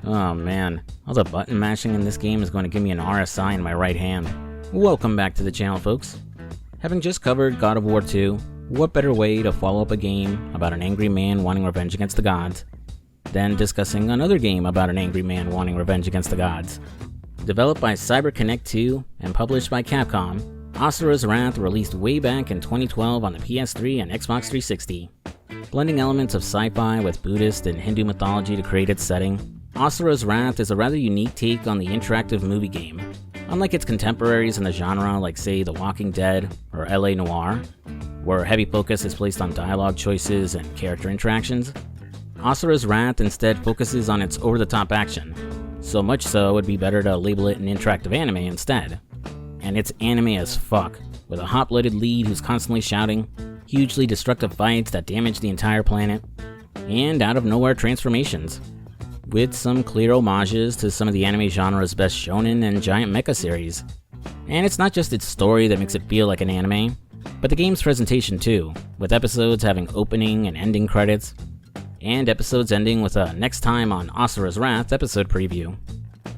Oh man, all the button mashing in this game is going to give me an RSI in my right hand. Welcome back to the channel, folks. Having just covered God of War 2, what better way to follow up a game about an angry man wanting revenge against the gods than discussing another game about an angry man wanting revenge against the gods. Developed by CyberConnect 2 and published by Capcom, Asura's Wrath released way back in 2012 on the PS3 and Xbox 360. Blending elements of sci-fi with Buddhist and Hindu mythology to create its setting, Asura's Wrath is a rather unique take on the interactive movie game. Unlike its contemporaries in the genre like, say, The Walking Dead or LA Noire, where heavy focus is placed on dialogue choices and character interactions, Asura's Wrath instead focuses on its over-the-top action. So much so, it would be better to label it an interactive anime instead. And it's anime as fuck, with a hot-blooded lead who's constantly shouting, hugely destructive fights that damage the entire planet, and out-of-nowhere transformations, with some clear homages to some of the anime genre's best shonen and giant mecha series. And it's not just its story that makes it feel like an anime, but the game's presentation too, with episodes having opening and ending credits, and episodes ending with a "Next time on Asura's Wrath" episode preview.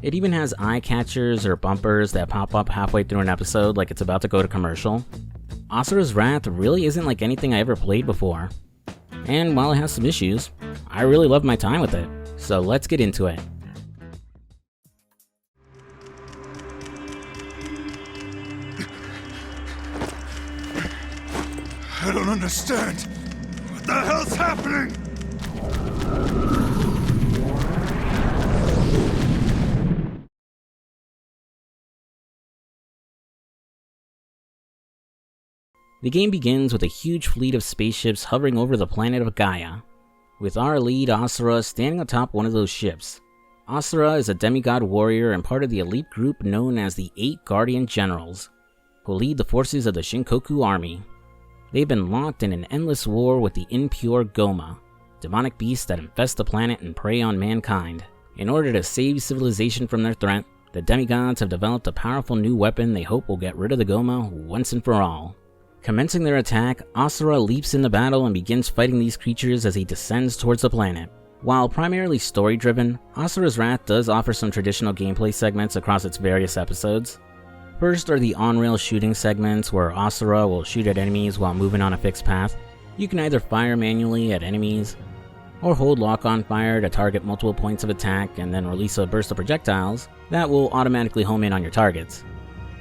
It even has eye catchers or bumpers that pop up halfway through an episode like it's about to go to commercial. Asura's Wrath really isn't like anything I ever played before. And while it has some issues, I really love my time with it. So let's get into it. I don't understand. What the hell's happening? The game begins with a huge fleet of spaceships hovering over the planet of Gaia, with our lead Asura standing atop one of those ships. Asura is a demigod warrior and part of the elite group known as the 8 Guardian Generals, who lead the forces of the Shinkoku army. They've been locked in an endless war with the impure Goma, demonic beasts that infest the planet and prey on mankind. In order to save civilization from their threat, the demigods have developed a powerful new weapon they hope will get rid of the Goma once and for all. Commencing their attack, Asura leaps into battle and begins fighting these creatures as he descends towards the planet. While primarily story-driven, Asura's Wrath does offer some traditional gameplay segments across its various episodes. First are the on-rail shooting segments where Asura will shoot at enemies while moving on a fixed path. You can either fire manually at enemies, or hold lock-on fire to target multiple points of attack and then release a burst of projectiles that will automatically home in on your targets.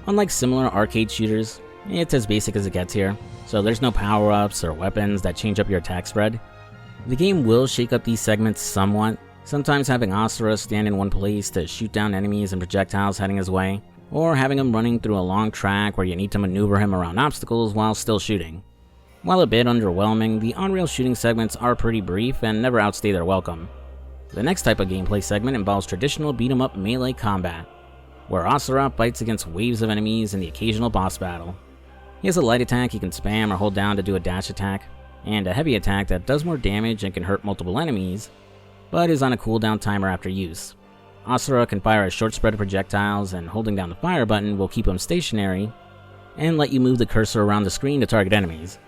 Unlike similar arcade shooters, it's as basic as it gets here, so there's no power-ups or weapons that change up your attack spread. The game will shake up these segments somewhat, sometimes having Asura stand in one place to shoot down enemies and projectiles heading his way, or having him running through a long track where you need to maneuver him around obstacles while still shooting. While a bit underwhelming, the on-rail shooting segments are pretty brief and never outstay their welcome. The next type of gameplay segment involves traditional beat-em-up melee combat, where Asura fights against waves of enemies in the occasional boss battle. He has a light attack he can spam or hold down to do a dash attack, and a heavy attack that does more damage and can hurt multiple enemies, but is on a cooldown timer after use. Asura can fire a short spread of projectiles, and holding down the fire button will keep him stationary and let you move the cursor around the screen to target enemies.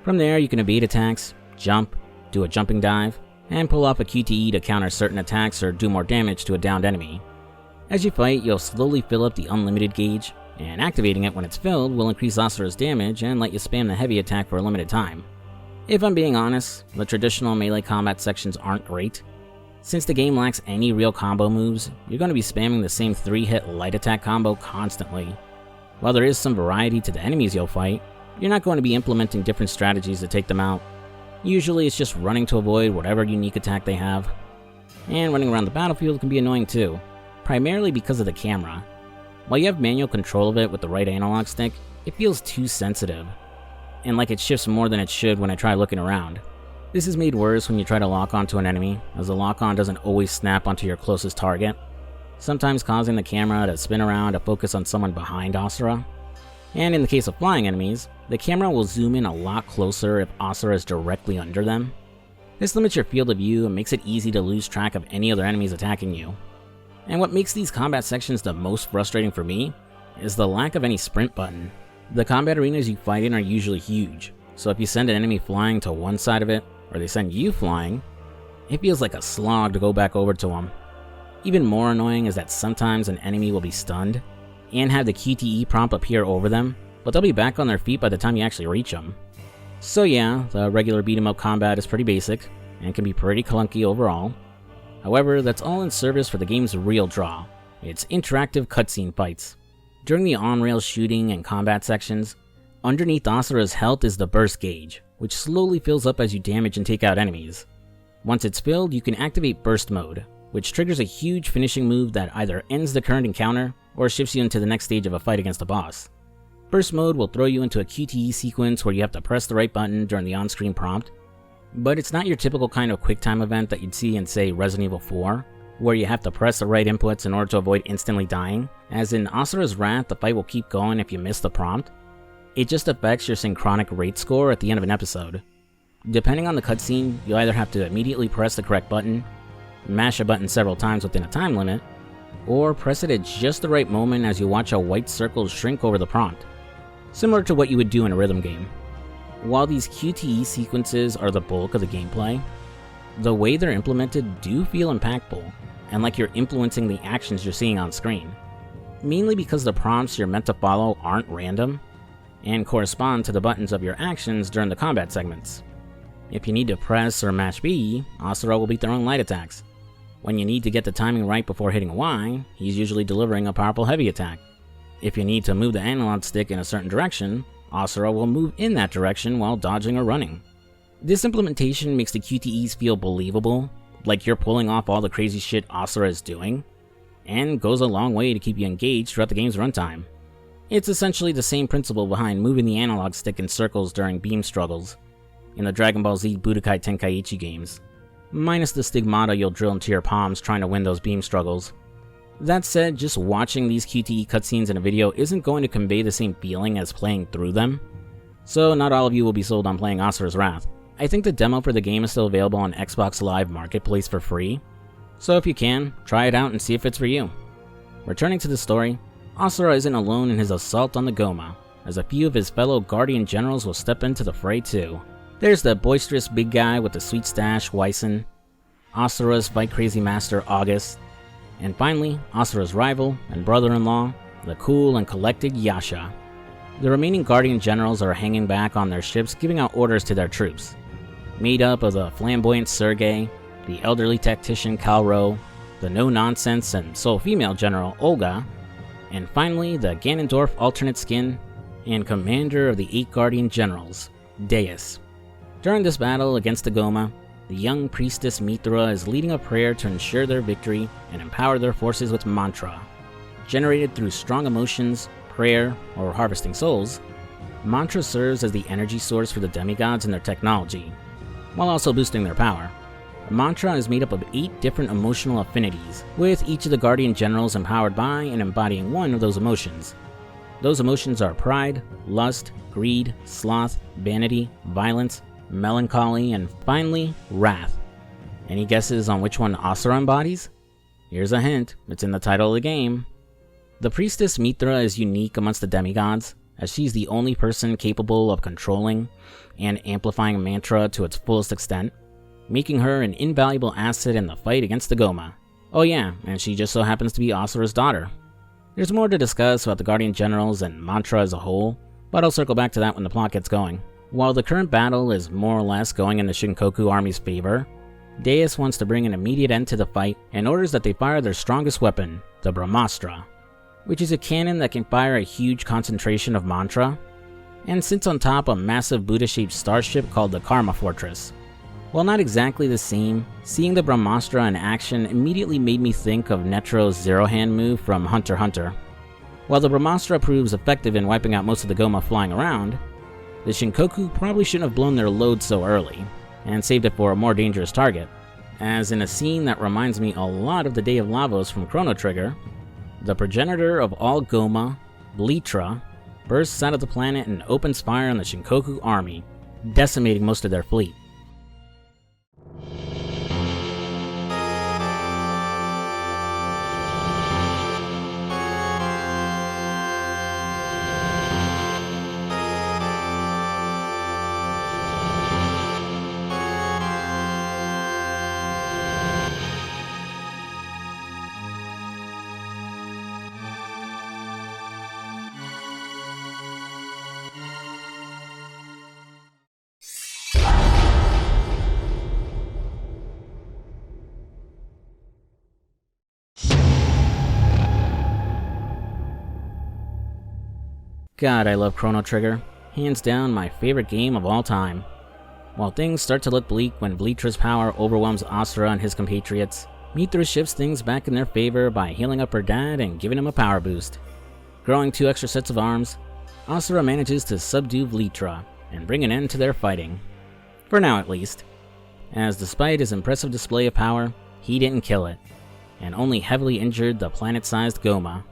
From there, you can evade attacks, jump, do a jumping dive, and pull off a QTE to counter certain attacks or do more damage to a downed enemy. As you fight, you'll slowly fill up the unlimited gauge, and activating it when it's filled will increase Asura's damage and let you spam the heavy attack for a limited time. If I'm being honest, the traditional melee combat sections aren't great. Since the game lacks any real combo moves, you're going to be spamming the same 3-hit light attack combo constantly. While there is some variety to the enemies you'll fight, you're not going to be implementing different strategies to take them out. Usually it's just running to avoid whatever unique attack they have. And running around the battlefield can be annoying too, primarily because of the camera. While you have manual control of it with the right analog stick, it feels too sensitive, and like it shifts more than it should when I try looking around. This is made worse when you try to lock onto an enemy, as the lock-on doesn't always snap onto your closest target, sometimes causing the camera to spin around to focus on someone behind Asura. And in the case of flying enemies, the camera will zoom in a lot closer if Asura is directly under them. This limits your field of view and makes it easy to lose track of any other enemies attacking you. And what makes these combat sections the most frustrating for me is the lack of any sprint button. The combat arenas you fight in are usually huge, so if you send an enemy flying to one side of it, or they send you flying, it feels like a slog to go back over to them. Even more annoying is that sometimes an enemy will be stunned and have the QTE prompt appear over them, but they'll be back on their feet by the time you actually reach them. So yeah, the regular beat 'em up combat is pretty basic and can be pretty clunky overall. However, that's all in service for the game's real draw, its interactive cutscene fights. During the on-rail shooting and combat sections, underneath Asura's health is the burst gauge, which slowly fills up as you damage and take out enemies. Once it's filled, you can activate burst mode, which triggers a huge finishing move that either ends the current encounter or shifts you into the next stage of a fight against a boss. Burst mode will throw you into a QTE sequence where you have to press the right button during the on-screen prompt, but it's not your typical kind of QuickTime event that you'd see in, say, Resident Evil 4, where you have to press the right inputs in order to avoid instantly dying. As in Asura's Wrath, the fight will keep going if you miss the prompt. It just affects your synchronic rate score at the end of an episode. Depending on the cutscene, you'll either have to immediately press the correct button, mash a button several times within a time limit, or press it at just the right moment as you watch a white circle shrink over the prompt, similar to what you would do in a rhythm game. While these QTE sequences are the bulk of the gameplay, the way they're implemented do feel impactful, and like you're influencing the actions you're seeing on screen, mainly because the prompts you're meant to follow aren't random, and correspond to the buttons of your actions during the combat segments. If you need to press or mash B, Asura will be throwing light attacks. When you need to get the timing right before hitting Y, he's usually delivering a powerful heavy attack. If you need to move the analog stick in a certain direction, Asura will move in that direction while dodging or running. This implementation makes the QTEs feel believable, like you're pulling off all the crazy shit Asura is doing, and goes a long way to keep you engaged throughout the game's runtime. It's essentially the same principle behind moving the analog stick in circles during beam struggles in the Dragon Ball Z Budokai Tenkaichi games, minus the stigmata you'll drill into your palms trying to win those beam struggles. That said, just watching these QTE cutscenes in a video isn't going to convey the same feeling as playing through them, so not all of you will be sold on playing Asura's Wrath. I think the demo for the game is still available on Xbox Live Marketplace for free, so if you can, try it out and see if it's for you. Returning to the story, Asura isn't alone in his assault on the Goma, as a few of his fellow Guardian Generals will step into the fray too. There's the boisterous big guy with the sweet stash, Wyson, Asura's fight-crazy master, August, and finally, Asura's rival and brother-in-law, the cool and collected Yasha. The remaining Guardian Generals are hanging back on their ships giving out orders to their troops, made up of the flamboyant Sergei, the elderly tactician Kalro, the no-nonsense and sole-female General Olga, and finally the Ganondorf alternate skin and commander of the 8 Guardian Generals, Deus. During this battle against the Goma, the young priestess Mithra is leading a prayer to ensure their victory and empower their forces with mantra. Generated through strong emotions, prayer, or harvesting souls, mantra serves as the energy source for the demigods and their technology, while also boosting their power. Mantra is made up of 8 different emotional affinities, with each of the Guardian Generals empowered by and embodying one of those emotions. Those emotions are pride, lust, greed, sloth, vanity, violence, melancholy, and finally, wrath. Any guesses on which one Asura embodies? Here's a hint, it's in the title of the game. The priestess Mithra is unique amongst the demigods, as she's the only person capable of controlling and amplifying mantra to its fullest extent, making her an invaluable asset in the fight against the Goma. Oh yeah, and she just so happens to be Asura's daughter. There's more to discuss about the Guardian Generals and mantra as a whole, but I'll circle back to that when the plot gets going. While the current battle is more or less going in the Shinkoku army's favor, Deus wants to bring an immediate end to the fight and orders that they fire their strongest weapon, the Brahmastra, which is a cannon that can fire a huge concentration of mantra, and sits on top a massive Buddha-shaped starship called the Karma Fortress. While not exactly the same, seeing the Brahmastra in action immediately made me think of Netro's zero-hand move from Hunter x Hunter. While the Brahmastra proves effective in wiping out most of the Goma flying around, the Shinkoku probably shouldn't have blown their load so early, and saved it for a more dangerous target, as in a scene that reminds me a lot of the Day of Lavos from Chrono Trigger, the progenitor of all Goma, Blitra, bursts out of the planet and opens fire on the Shinkoku army, decimating most of their fleet. God, I love Chrono Trigger. Hands down my favorite game of all time. While things start to look bleak when Vlitra's power overwhelms Asura and his compatriots, Mithra shifts things back in their favor by healing up her dad and giving him a power boost. Growing 2 extra sets of arms, Asura manages to subdue Vlitra and bring an end to their fighting. For now at least. As despite his impressive display of power, he didn't kill it, and only heavily injured the planet-sized Goma.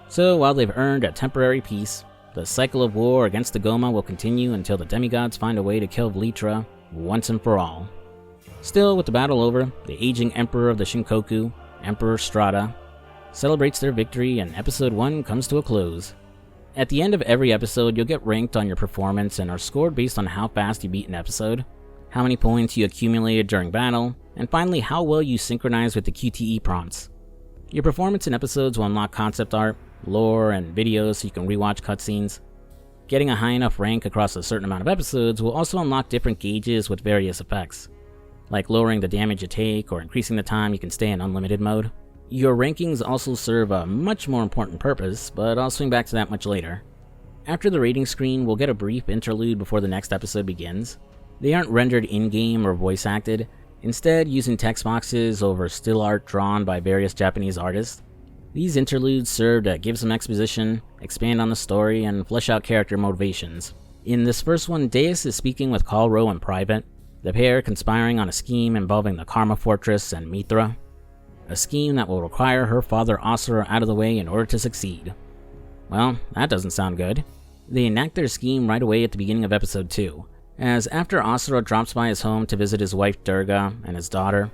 So while they've earned a temporary peace, the cycle of war against the Goma will continue until the demigods find a way to kill Vlitra once and for all. Still, with the battle over, the aging Emperor of the Shinkoku, Emperor Strata, celebrates their victory and Episode 1 comes to a close. At the end of every episode, you'll get ranked on your performance and are scored based on how fast you beat an episode, how many points you accumulated during battle, and finally how well you synchronize with the QTE prompts. Your performance in episodes will unlock concept art, lore, and videos so you can rewatch cutscenes. Getting a high enough rank across a certain amount of episodes will also unlock different gauges with various effects, like lowering the damage you take or increasing the time you can stay in unlimited mode. Your rankings also serve a much more important purpose, but I'll swing back to that much later. After the rating screen, we'll get a brief interlude before the next episode begins. They aren't rendered in-game or voice acted, instead using text boxes over still art drawn by various Japanese artists. These interludes serve to give some exposition, expand on the story, and flesh out character motivations. In this first one, Deus is speaking with Kalro in private, the pair conspiring on a scheme involving the Karma Fortress and Mithra, a scheme that will require her father Asura out of the way in order to succeed. Well, that doesn't sound good. They enact their scheme right away at the beginning of episode 2, as after Asura drops by his home to visit his wife Durga and his daughter,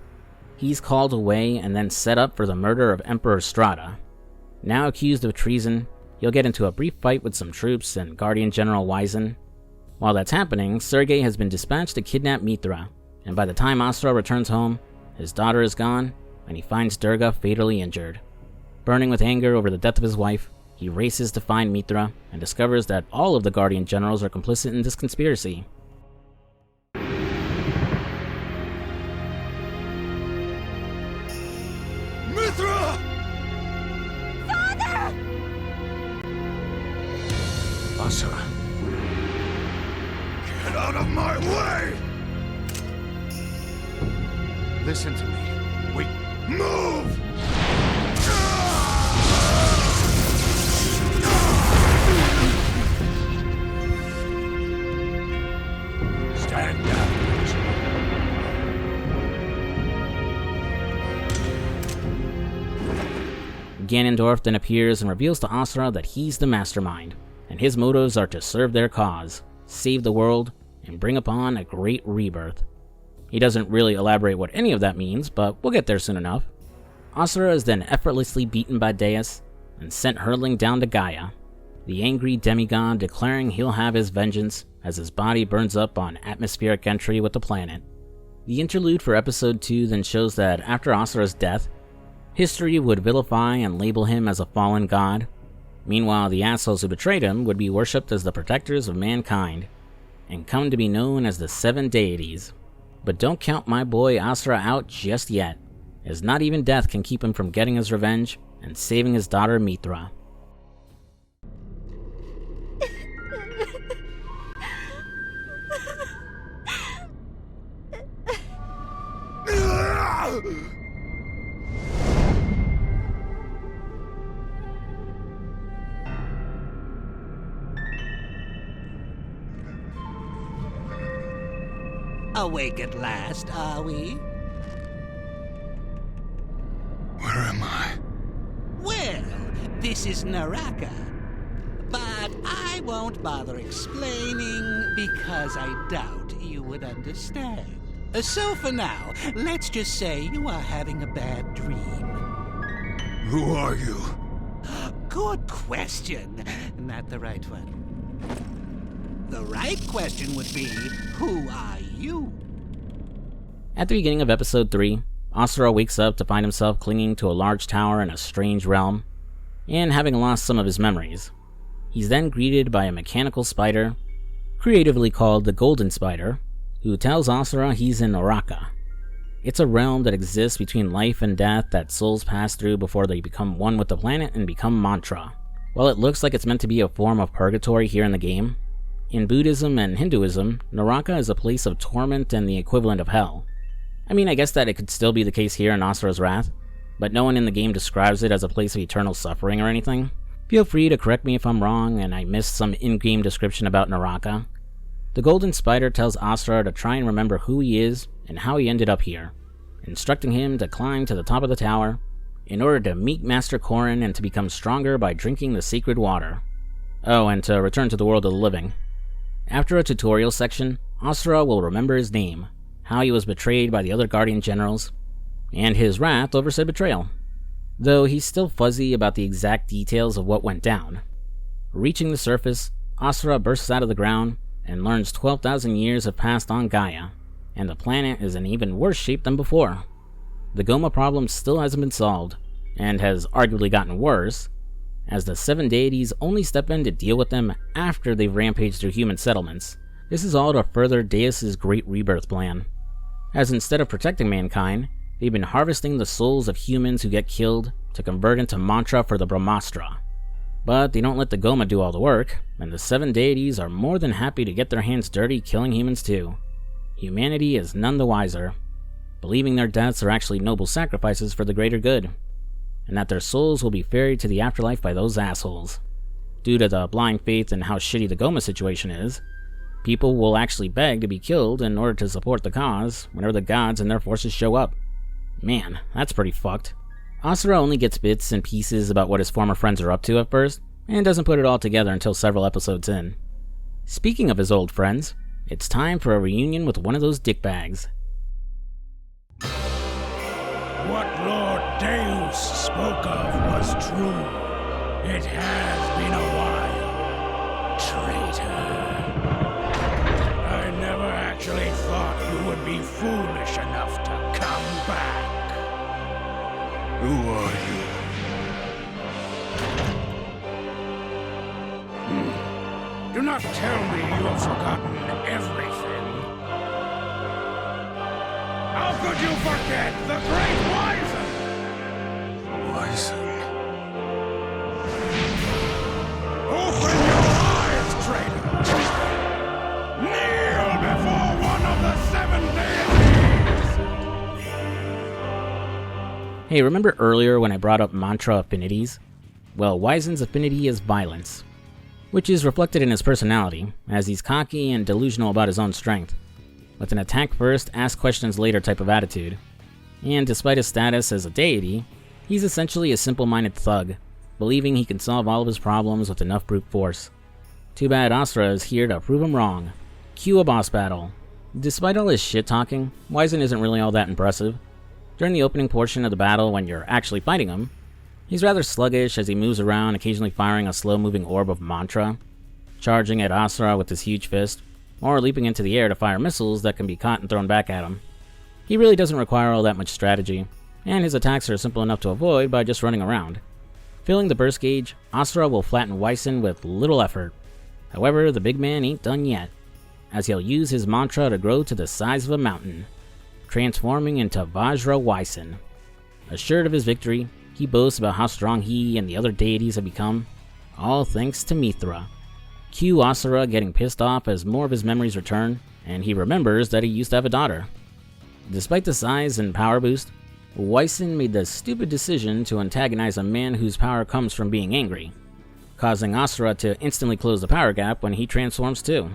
he's called away and then set up for the murder of Emperor Strata. Now accused of treason, he'll get into a brief fight with some troops and Guardian General Wizen. While that's happening, Sergei has been dispatched to kidnap Mithra, and by the time Asura returns home, his daughter is gone, and he finds Durga fatally injured. Burning with anger over the death of his wife, he races to find Mithra and discovers that all of the Guardian Generals are complicit in this conspiracy. Mithra! Father! Asura. Get out of my way! Listen to me. Wait. Move! Stand down. Ganondorf then appears and reveals to Asura that he's the mastermind, and his motives are to serve their cause, save the world, and bring upon a great rebirth. He doesn't really elaborate what any of that means, but we'll get there soon enough. Asura is then effortlessly beaten by Deus and sent hurtling down to Gaia, the angry demigod declaring he'll have his vengeance as his body burns up on atmospheric entry with the planet. The interlude for episode 2 then shows that after Asura's death, history would vilify and label him as a fallen god. Meanwhile, the assholes who betrayed him would be worshipped as the protectors of mankind, and come to be known as the 7 deities. But don't count my boy Asura out just yet, as not even death can keep him from getting his revenge and saving his daughter Mithra. Awake at last, are we? Where am I? Well, this is Naraka. But I won't bother explaining because I doubt you would understand. So for now, let's just say you are having a bad dream. Who are you? Good question. Not the right one. The right question would be, who are you? At the beginning of episode 3, Asura wakes up to find himself clinging to a large tower in a strange realm, and having lost some of his memories. He's then greeted by a mechanical spider, creatively called the Golden Spider, who tells Asura he's in Naraka. It's a realm that exists between life and death that souls pass through before they become one with the planet and become mantra. While it looks like it's meant to be a form of purgatory here in the game, in Buddhism and Hinduism, Naraka is a place of torment and the equivalent of hell. I mean, I guess that it could still be the case here in Asura's Wrath, but no one in the game describes it as a place of eternal suffering or anything. Feel free to correct me if I'm wrong and I missed some in-game description about Naraka. The Golden Spider tells Asura to try and remember who he is and how he ended up here, instructing him to climb to the top of the tower in order to meet Master Korin and to become stronger by drinking the sacred water. Oh, and to return to the world of the living. After a tutorial section, Asura will remember his name, how he was betrayed by the other Guardian Generals, and his wrath over said betrayal. Though he's still fuzzy about the exact details of what went down. Reaching the surface, Asura bursts out of the ground and learns 12,000 years have passed on Gaia, and the planet is in even worse shape than before. The Goma problem still hasn't been solved, and has arguably gotten worse, as the 7 deities only step in to deal with them after they've rampaged through human settlements. This is all to further Deus's great rebirth plan, as instead of protecting mankind, they've been harvesting the souls of humans who get killed to convert into mantra for the Brahmastra. But they don't let the Goma do all the work, and the 7 deities are more than happy to get their hands dirty killing humans too. Humanity is none the wiser, believing their deaths are actually noble sacrifices for the greater good, and that their souls will be ferried to the afterlife by those assholes. Due to the blind faith in how shitty the Goma situation is, people will actually beg to be killed in order to support the cause whenever the gods and their forces show up. Man, that's pretty fucked. Asura only gets bits and pieces about what his former friends are up to at first, and doesn't put it all together until several episodes in. Speaking of his old friends, it's time for a reunion with one of those dickbags. What Lord Deus spoke of was true. It has been a while, traitor. I never actually thought you would be foolish enough to come back. Who are you? Do not tell me you have forgotten everything. How could you forget the great Wizen? Wizen? Open your eyes, traitor! Kneel before one of the 7 deities! Hey, remember earlier when I brought up mantra affinities? Well, Wizen's affinity is violence, which is reflected in his personality, as he's cocky and delusional about his own strength, with an attack first, ask questions later type of attitude. And despite his status as a deity, he's essentially a simple-minded thug, believing he can solve all of his problems with enough brute force. Too bad Asura is here to prove him wrong. Cue a boss battle. Despite all his shit-talking, Wizen isn't really all that impressive. During the opening portion of the battle when you're actually fighting him, he's rather sluggish as he moves around, occasionally firing a slow-moving orb of mantra, charging at Asura with his huge fist, or leaping into the air to fire missiles that can be caught and thrown back at him. He really doesn't require all that much strategy, and his attacks are simple enough to avoid by just running around. Filling the burst gauge, Asura will flatten Wizen with little effort. However, the big man ain't done yet, as he'll use his mantra to grow to the size of a mountain, transforming into Vajra Wizen. Assured of his victory, he boasts about how strong he and the other deities have become, all thanks to Mithra. Cue Asura getting pissed off as more of his memories return, and he remembers that he used to have a daughter. Despite the size and power boost, Wizen made the stupid decision to antagonize a man whose power comes from being angry, causing Asura to instantly close the power gap when he transforms too.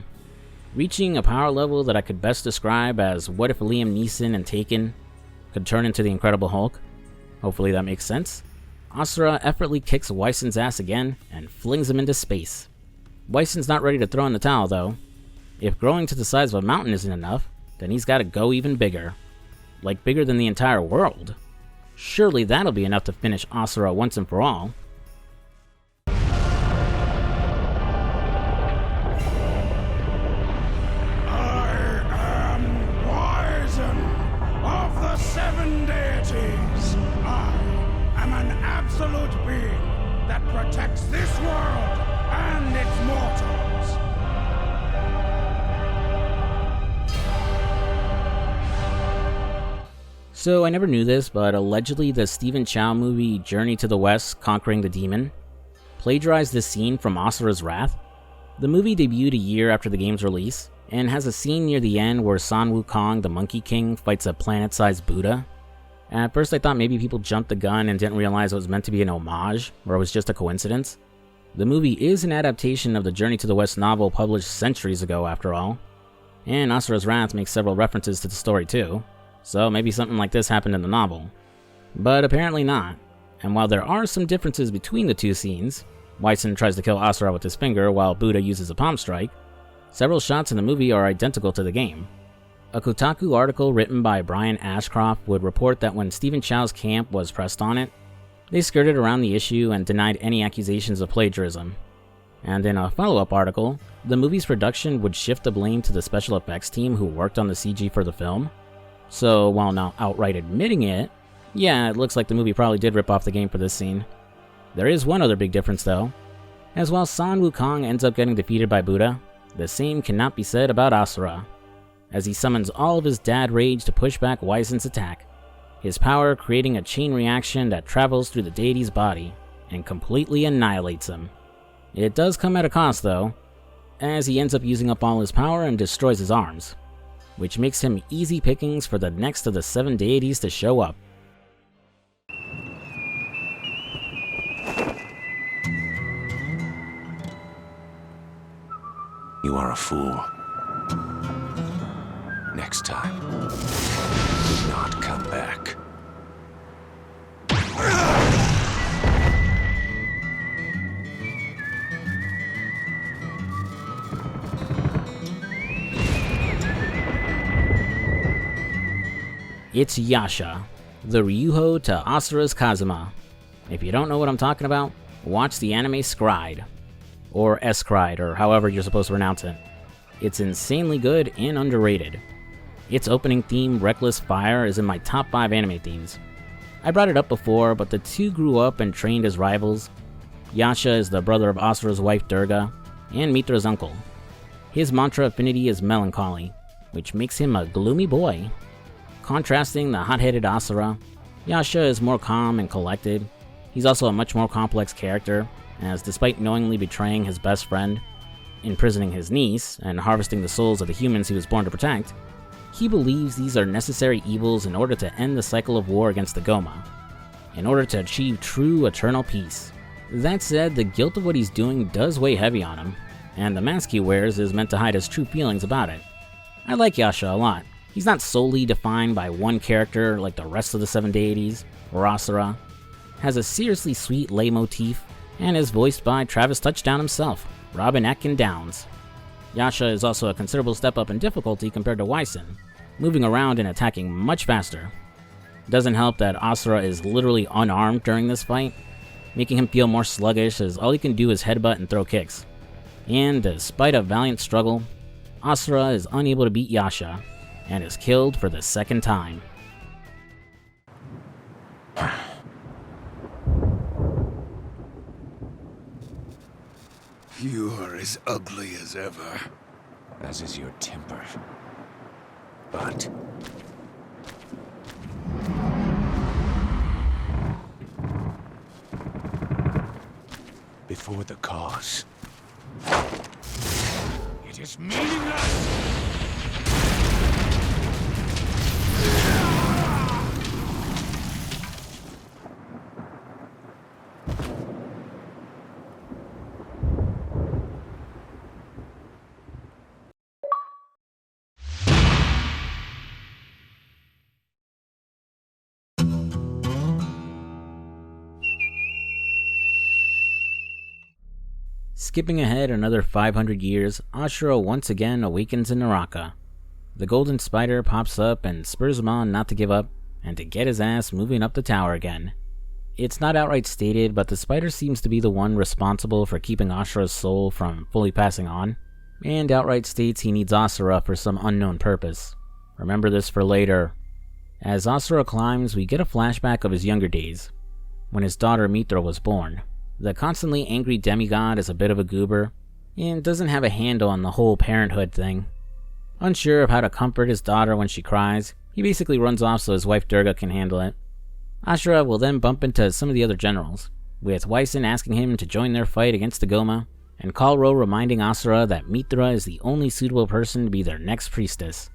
Reaching a power level that I could best describe as what if Liam Neeson and Taken could turn into the Incredible Hulk. Hopefully that makes sense. Asura effortlessly kicks Wizen's ass again and flings him into space. Wizen's not ready to throw in the towel though. If growing to the size of a mountain isn't enough, then he's gotta go even bigger. Like bigger than the entire world. Surely that'll be enough to finish Asura once and for all. Absolute being that protects this world and its mortals. So I never knew this, but allegedly the Stephen Chow movie Journey to the West, Conquering the Demon, plagiarized this scene from Asura's Wrath. The movie debuted a year after the game's release, and has a scene near the end where Sun Wukong, the Monkey King, fights a planet-sized Buddha. At first I thought maybe people jumped the gun and didn't realize it was meant to be an homage, or it was just a coincidence. The movie is an adaptation of the Journey to the West novel published centuries ago after all, and Asura's Wrath makes several references to the story too, so maybe something like this happened in the novel. But apparently not, and while there are some differences between the two scenes, Wyson tries to kill Asura with his finger while Buddha uses a palm strike, several shots in the movie are identical to the game. A Kotaku article written by Brian Ashcroft would report that when Stephen Chow's camp was pressed on it, they skirted around the issue and denied any accusations of plagiarism. And in a follow-up article, the movie's production would shift the blame to the special effects team who worked on the CG for the film. So while not outright admitting it, yeah, it looks like the movie probably did rip off the game for this scene. There is one other big difference though, as while Sun Wukong ends up getting defeated by Buddha, the same cannot be said about Asura, as he summons all of his dad rage to push back Wyson's attack, his power creating a chain reaction that travels through the deity's body and completely annihilates him. It does come at a cost though, as he ends up using up all his power and destroys his arms, which makes him easy pickings for the next of the 7 deities to show up. You are a fool. Next time, do not come back. It's Yasha, the Ryuho to Asura's Kazuma. If you don't know what I'm talking about, watch the anime Scried, or Escried, or however you're supposed to pronounce it. It's insanely good and underrated. Its opening theme, Reckless Fire, is in my top 5 anime themes. I brought it up before, but the two grew up and trained as rivals. Yasha is the brother of Asura's wife Durga, and Mitra's uncle. His mantra affinity is melancholy, which makes him a gloomy boy. Contrasting the hot-headed Asura, Yasha is more calm and collected. He's also a much more complex character, as despite knowingly betraying his best friend, imprisoning his niece, and harvesting the souls of the humans he was born to protect, he believes these are necessary evils in order to end the cycle of war against the Goma, in order to achieve true eternal peace. That said, the guilt of what he's doing does weigh heavy on him, and the mask he wears is meant to hide his true feelings about it. I like Yasha a lot. He's not solely defined by one character like the rest of the 7 deities, or Asura, has a seriously sweet leitmotif, and is voiced by Travis Touchdown himself, Robin Atkin Downs. Yasha is also a considerable step up in difficulty compared to Wyson, moving around and attacking much faster. It doesn't help that Asura is literally unarmed during this fight, making him feel more sluggish as all he can do is headbutt and throw kicks. And despite a valiant struggle, Asura is unable to beat Yasha, and is killed for the 2nd time. You are as ugly as ever. As is your temper. But before the cause, It is meaningless! Skipping ahead another 500 years, Asura once again awakens in Naraka. The golden spider pops up and spurs him on not to give up, and to get his ass moving up the tower again. It's not outright stated, but the spider seems to be the one responsible for keeping Asura's soul from fully passing on, and outright states he needs Asura for some unknown purpose. Remember this for later. As Asura climbs, we get a flashback of his younger days, when his daughter Mitra was born. The constantly angry demigod is a bit of a goober, and doesn't have a handle on the whole parenthood thing. Unsure of how to comfort his daughter when she cries, he basically runs off so his wife Durga can handle it. Asura will then bump into some of the other generals, with Wyson asking him to join their fight against the Goma, and Kalro reminding Asura that Mithra is the only suitable person to be their next priestess.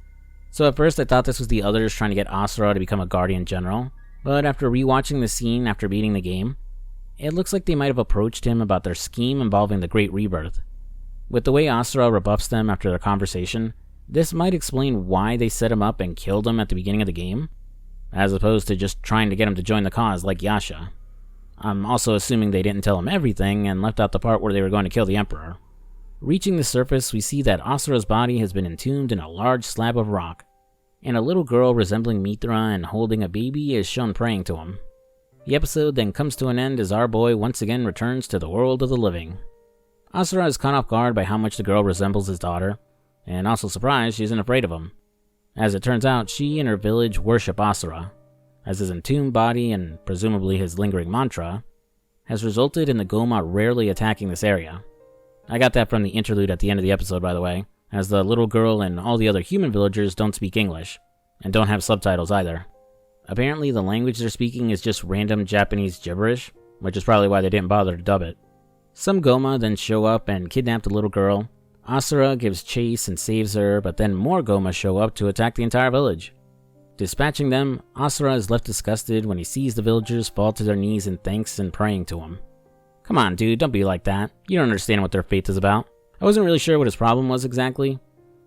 So at first I thought this was the others trying to get Asura to become a Guardian General, but after rewatching the scene after beating the game, it looks like they might have approached him about their scheme involving the Great Rebirth. With the way Asura rebuffs them after their conversation, this might explain why they set him up and killed him at the beginning of the game, as opposed to just trying to get him to join the cause like Yasha. I'm also assuming they didn't tell him everything and left out the part where they were going to kill the Emperor. Reaching the surface, we see that Asura's body has been entombed in a large slab of rock, and a little girl resembling Mithra and holding a baby is shown praying to him. The episode then comes to an end as our boy once again returns to the world of the living. Asura is caught off guard by how much the girl resembles his daughter, and also surprised she isn't afraid of him. As it turns out, she and her village worship Asura, as his entombed body and presumably his lingering mantra has resulted in the Goma rarely attacking this area. I got that from the interlude at the end of the episode, by the way, as the little girl and all the other human villagers don't speak English, and don't have subtitles either. Apparently the language they're speaking is just random Japanese gibberish, which is probably why they didn't bother to dub it. Some Goma then show up and kidnap the little girl. Asura gives chase and saves her, but then more Goma show up to attack the entire village. Dispatching them, Asura is left disgusted when he sees the villagers fall to their knees in thanks and praying to him. Come on, dude, don't be like that. You don't understand what their faith is about. I wasn't really sure what his problem was exactly,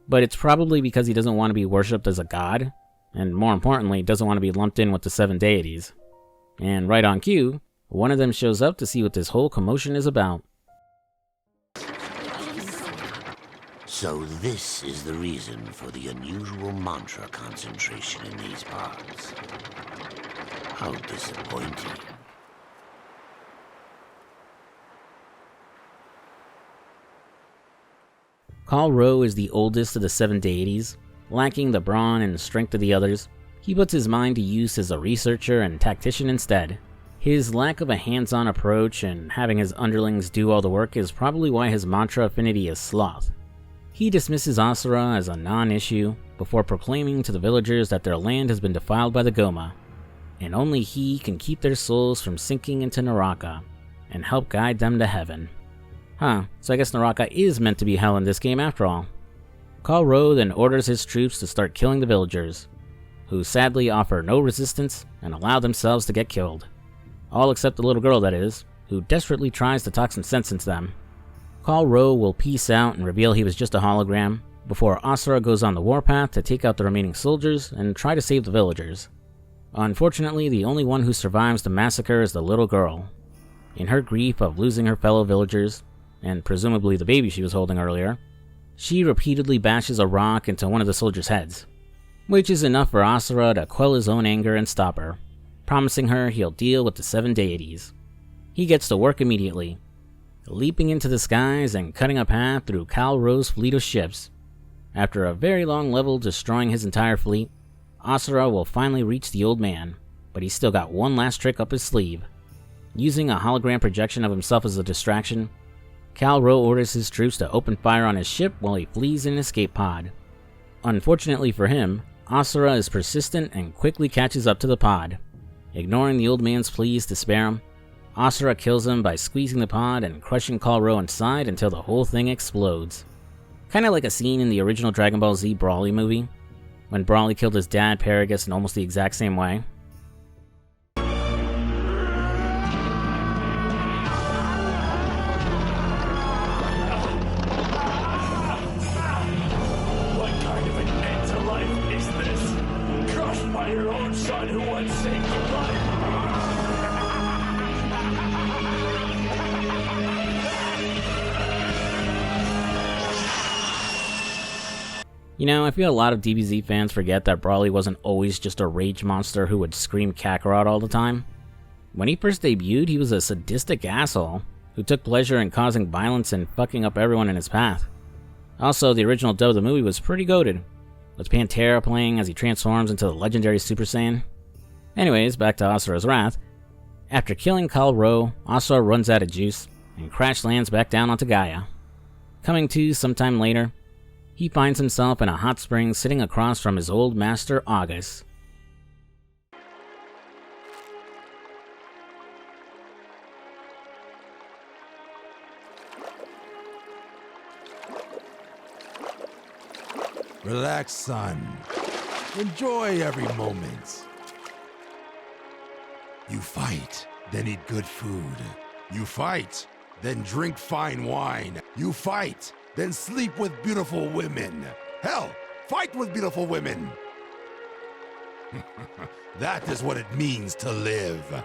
but it's probably because he doesn't want to be worshipped as a god, and more importantly, doesn't want to be lumped in with the 7 deities. And right on cue, one of them shows up to see what this whole commotion is about. So this is the reason for the unusual mantra concentration in these parts. How disappointing. Kalro is the oldest of the 7 deities, lacking the brawn and strength of the others. He puts his mind to use as a researcher and tactician instead. His lack of a hands-on approach and having his underlings do all the work is probably why his mantra affinity is sloth. He dismisses Asura as a non-issue before proclaiming to the villagers that their land has been defiled by the Goma, and only he can keep their souls from sinking into Naraka and help guide them to heaven. Huh, so I guess Naraka is meant to be hell in this game after all. Kalro then orders his troops to start killing the villagers, who sadly offer no resistance and allow themselves to get killed. All except the little girl, that is, who desperately tries to talk some sense into them. Kalro will peace out and reveal he was just a hologram, before Asura goes on the warpath to take out the remaining soldiers and try to save the villagers. Unfortunately, the only one who survives the massacre is the little girl. In her grief of losing her fellow villagers, and presumably the baby she was holding earlier, she repeatedly bashes a rock into one of the soldiers' heads, which is enough for Asura to quell his own anger and stop her, promising her he'll deal with the 7 deities. He gets to work immediately, leaping into the skies and cutting a path through Kalro's fleet of ships. After a very long level destroying his entire fleet, Asura will finally reach the old man, but he's still got one last trick up his sleeve. Using a hologram projection of himself as a distraction, Kalro orders his troops to open fire on his ship while he flees in an escape pod. Unfortunately for him, Asura is persistent and quickly catches up to the pod. Ignoring the old man's pleas to spare him, Asura kills him by squeezing the pod and crushing Kalro inside until the whole thing explodes. Kinda like a scene in the original Dragon Ball Z Broly movie, when Broly killed his dad Paragus in almost the exact same way. You know, I feel a lot of DBZ fans forget that Broly wasn't always just a rage monster who would scream Kakarot all the time. When he first debuted, he was a sadistic asshole who took pleasure in causing violence and fucking up everyone in his path. Also, the original dub of the movie was pretty goated, with Pantera playing as he transforms into the legendary Super Saiyan. Anyways, back to Asura's wrath. After killing Kalro, Asura runs out of juice and crash lands back down onto Gaia. Coming to sometime later, he finds himself in a hot spring sitting across from his old master, August. Relax, son. Enjoy every moment. You fight, then eat good food. You fight, then drink fine wine. You fight, then sleep with beautiful women. Hell, fight with beautiful women. That is what it means to live.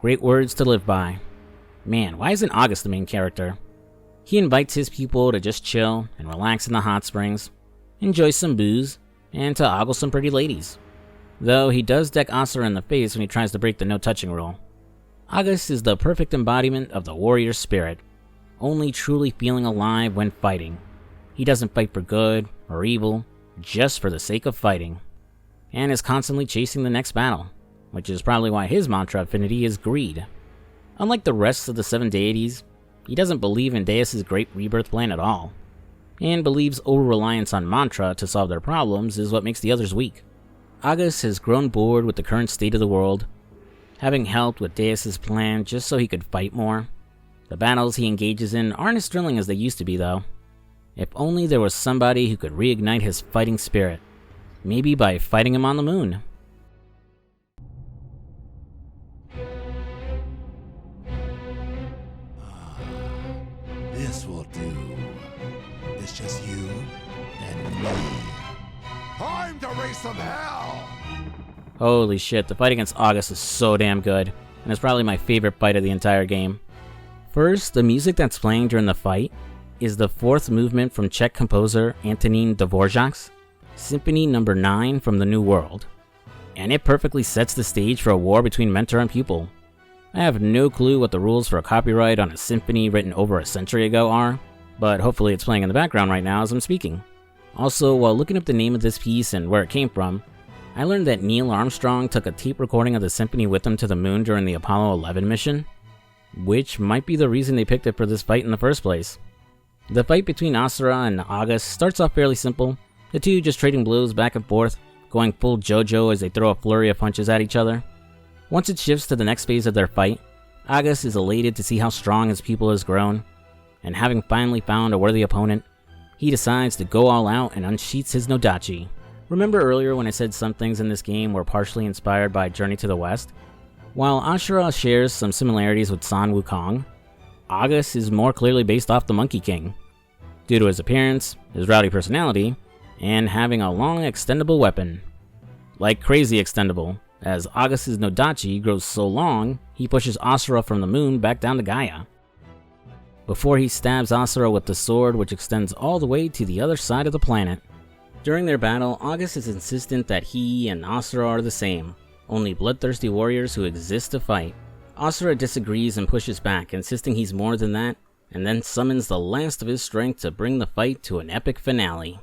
Great words to live by. Man, why isn't August the main character? He invites his people to just chill and relax in the hot springs, enjoy some booze, and to ogle some pretty ladies. Though he does deck Asura in the face when he tries to break the no-touching rule. August is the perfect embodiment of the warrior spirit, only truly feeling alive when fighting. He doesn't fight for good or evil, just for the sake of fighting, and is constantly chasing the next battle, which is probably why his mantra affinity is greed. Unlike the rest of the 7 deities, he doesn't believe in Deus' great rebirth plan at all, and believes over-reliance on mantra to solve their problems is what makes the others weak. August has grown bored with the current state of the world, having helped with Deus' plan just so he could fight more. The battles he engages in aren't as thrilling as they used to be though. If only there was somebody who could reignite his fighting spirit, maybe by fighting him on the moon. This will do. It's just you and me. Time to raise some hell! Holy shit, the fight against August is so damn good, and it's probably my favorite fight of the entire game. First, the music that's playing during the fight is the 4th movement from Czech composer Antonín Dvořák's Symphony No. 9 from the New World, and it perfectly sets the stage for a war between mentor and pupil. I have no clue what the rules for a copyright on a symphony written over a century ago are, but hopefully it's playing in the background right now as I'm speaking. Also, while looking up the name of this piece and where it came from, I learned that Neil Armstrong took a tape recording of the symphony with him to the moon during the Apollo 11 mission, which might be the reason they picked it for this fight in the first place. The fight between Asura and August starts off fairly simple, the two just trading blows back and forth, going full JoJo as they throw a flurry of punches at each other. Once it shifts to the next phase of their fight, August is elated to see how strong his pupil has grown, and having finally found a worthy opponent, he decides to go all out and unsheaths his Nodachi. Remember earlier when I said some things in this game were partially inspired by Journey to the West? While Asura shares some similarities with Sun Wukong, August is more clearly based off the Monkey King, due to his appearance, his rowdy personality, and having a long extendable weapon. Like crazy extendable, as August's Nodachi grows so long, he pushes Asura from the moon back down to Gaia, before he stabs Asura with the sword which extends all the way to the other side of the planet. During their battle, August is insistent that he and Asura are the same, only bloodthirsty warriors who exist to fight. Asura disagrees and pushes back, insisting he's more than that, and then summons the last of his strength to bring the fight to an epic finale.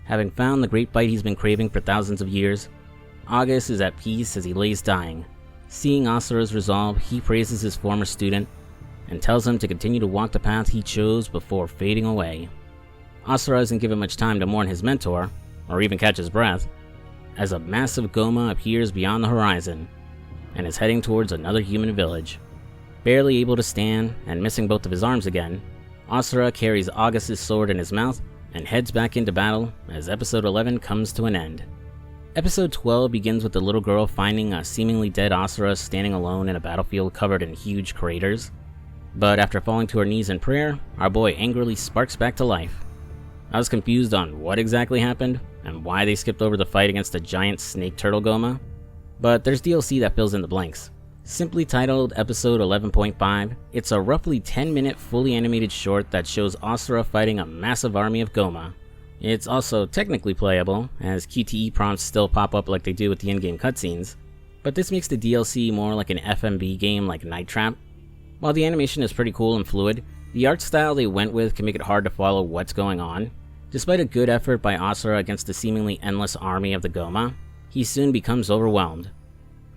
Having found the great fight he's been craving for thousands of years, August is at peace as he lays dying. Seeing Asura's resolve, he praises his former student and tells him to continue to walk the path he chose before fading away. Asura isn't given much time to mourn his mentor, or even catch his breath, as a massive Goma appears beyond the horizon and is heading towards another human village. Barely able to stand and missing both of his arms again, Asura carries August's sword in his mouth and heads back into battle as Episode 11 comes to an end. Episode 12 begins with the little girl finding a seemingly dead Asura standing alone in a battlefield covered in huge craters. But after falling to her knees in prayer, our boy angrily sparks back to life. I was confused on what exactly happened and why they skipped over the fight against a giant snake turtle Goma, but there's DLC that fills in the blanks. Simply titled Episode 11.5, it's a roughly 10-minute fully animated short that shows Asura fighting a massive army of Goma. It's also technically playable, as QTE prompts still pop up like they do with the in-game cutscenes, but this makes the DLC more like an FMV game like Night Trap. While the animation is pretty cool and fluid, The art style they went with can make it hard to follow what's going on. Despite a good effort by Asura against the seemingly endless army of the Goma, he soon becomes overwhelmed,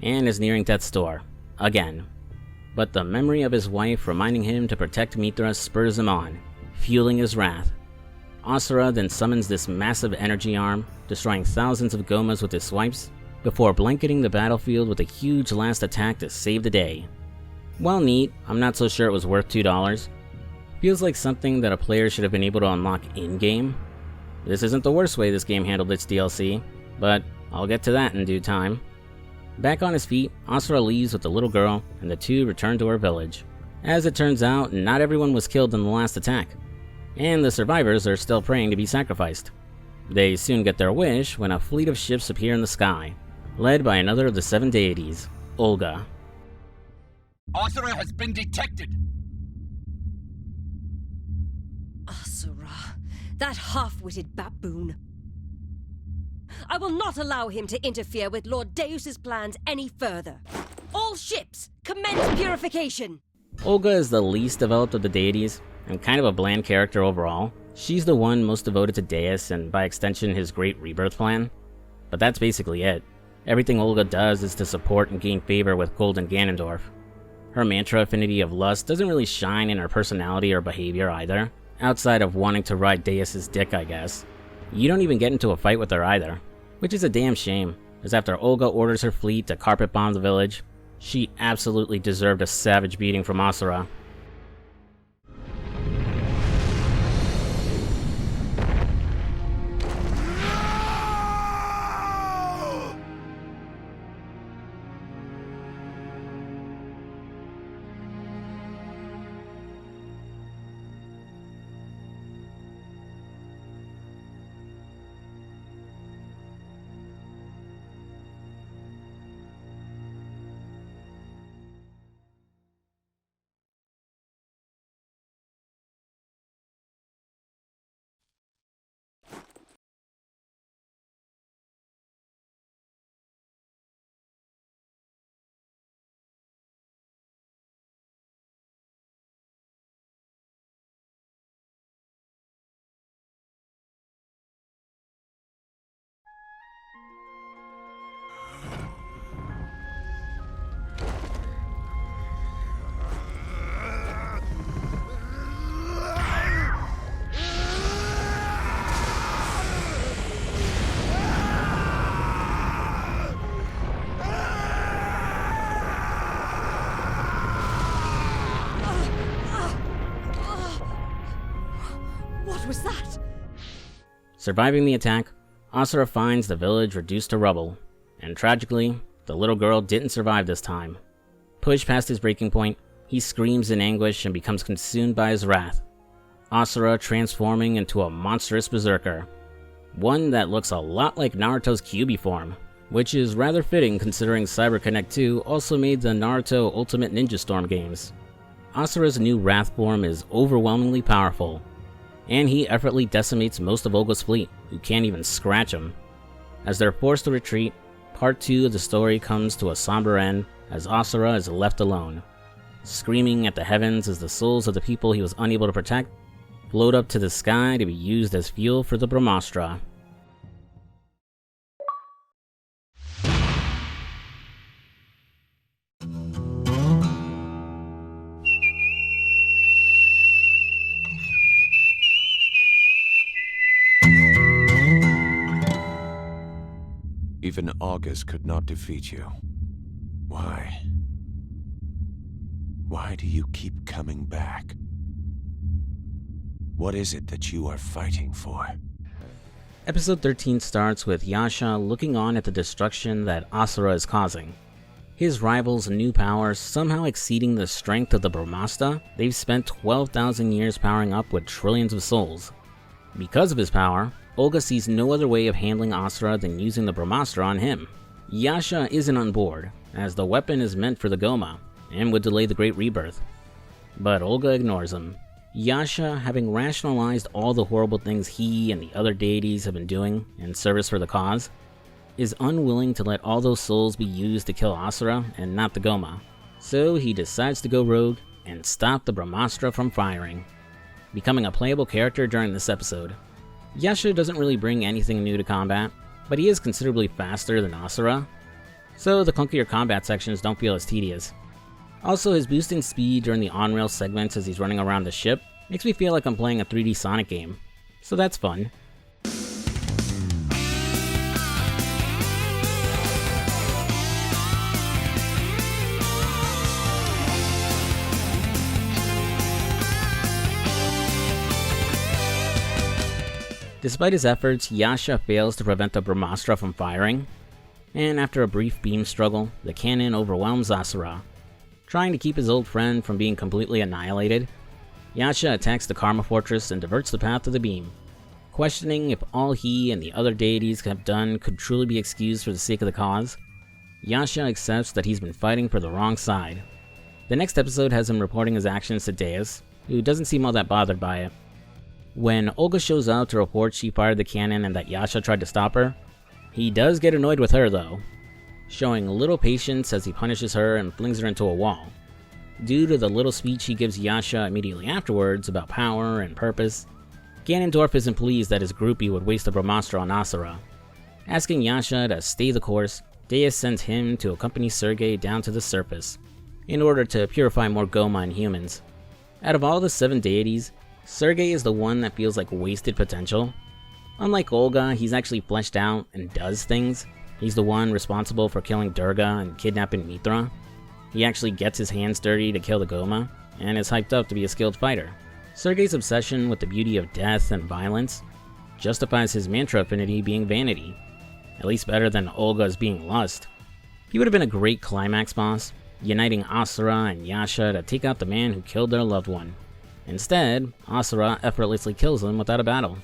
and is nearing death's door, again. But the memory of his wife reminding him to protect Mithra spurs him on, fueling his wrath. Asura then summons this massive energy arm, destroying thousands of Gomas with his swipes, before blanketing the battlefield with a huge last attack to save the day. While neat, I'm not so sure it was worth $2. Feels like something that a player should have been able to unlock in-game. This isn't the worst way this game handled its DLC, but I'll get to that in due time. Back on his feet, Asura leaves with the little girl, and the two return to her village. As it turns out, not everyone was killed in the last attack, and the survivors are still praying to be sacrificed. They soon get their wish when a fleet of ships appear in the sky, led by another of the 7 deities, Olga. Asura has been detected! Asura, that half-witted baboon. I will not allow him to interfere with Lord Deus's plans any further. All ships, commence purification! Olga is the least developed of the deities, and kind of a bland character overall. She's the one most devoted to Deus and by extension his great rebirth plan. But that's basically it. Everything Olga does is to support and gain favor with Golden Ganondorf. Her mantra affinity of lust doesn't really shine in her personality or behavior either, outside of wanting to ride Deus's dick, I guess. You don't even get into a fight with her either, which is a damn shame, as after Olga orders her fleet to carpet bomb the village, she absolutely deserved a savage beating from Asura. What was that? Surviving the attack, Asura finds the village reduced to rubble, and tragically, the little girl didn't survive this time. Pushed past his breaking point, he screams in anguish and becomes consumed by his wrath. Asura transforming into a monstrous berserker, one that looks a lot like Naruto's Kyuubi form, which is rather fitting considering CyberConnect 2 also made the Naruto Ultimate Ninja Storm games. Asura's new wrath form is overwhelmingly powerful, and he effortlessly decimates most of Olga's fleet, who can't even scratch him. As they're forced to retreat, part 2 of the story comes to a somber end as Asura is left alone, screaming at the heavens as the souls of the people he was unable to protect float up to the sky to be used as fuel for the Brahmastra. Even August could not defeat you. Why? Why do you keep coming back? What is it that you are fighting for? Episode 13 starts with Yasha looking on at the destruction that Asura is causing. His rival's new powers somehow exceeding the strength of the Brahmastra they've spent 12,000 years powering up with trillions of souls. Because of his power, Olga sees no other way of handling Asura than using the Brahmastra on him. Yasha isn't on board, as the weapon is meant for the Goma, and would delay the Great Rebirth. But Olga ignores him. Yasha, having rationalized all the horrible things he and the other deities have been doing in service for the cause, is unwilling to let all those souls be used to kill Asura and not the Goma. So he decides to go rogue and stop the Brahmastra from firing, becoming a playable character during this episode. Yasha doesn't really bring anything new to combat, but he is considerably faster than Asura, so the clunkier combat sections don't feel as tedious. Also, his boosting speed during the on-rail segments as he's running around the ship makes me feel like I'm playing a 3D Sonic game, so that's fun. Despite his efforts, Yasha fails to prevent the Brahmastra from firing, and after a brief beam struggle, the cannon overwhelms Asura. Trying to keep his old friend from being completely annihilated, Yasha attacks the Karma Fortress and diverts the path of the beam. Questioning if all he and the other deities have done could truly be excused for the sake of the cause, Yasha accepts that he's been fighting for the wrong side. The next episode has him reporting his actions to Deus, who doesn't seem all that bothered by it. When Olga shows up to report she fired the cannon and that Yasha tried to stop her, he does get annoyed with her though, showing little patience as he punishes her and flings her into a wall. Due to the little speech he gives Yasha immediately afterwards about power and purpose, Ganondorf isn't pleased that his groupie would waste a Brahmastra on Asura. Asking Yasha to stay the course, Deus sends him to accompany Sergei down to the surface, in order to purify more Goma and humans. Out of all the 7 deities, Sergei is the one that feels like wasted potential. Unlike Olga, he's actually fleshed out and does things. He's the one responsible for killing Durga and kidnapping Mithra. He actually gets his hands dirty to kill the Goma, and is hyped up to be a skilled fighter. Sergei's obsession with the beauty of death and violence justifies his mantra affinity being vanity, at least better than Olga's being lust. He would have been a great climax boss, uniting Asura and Yasha to take out the man who killed their loved one. Instead, Asura effortlessly kills him without a battle.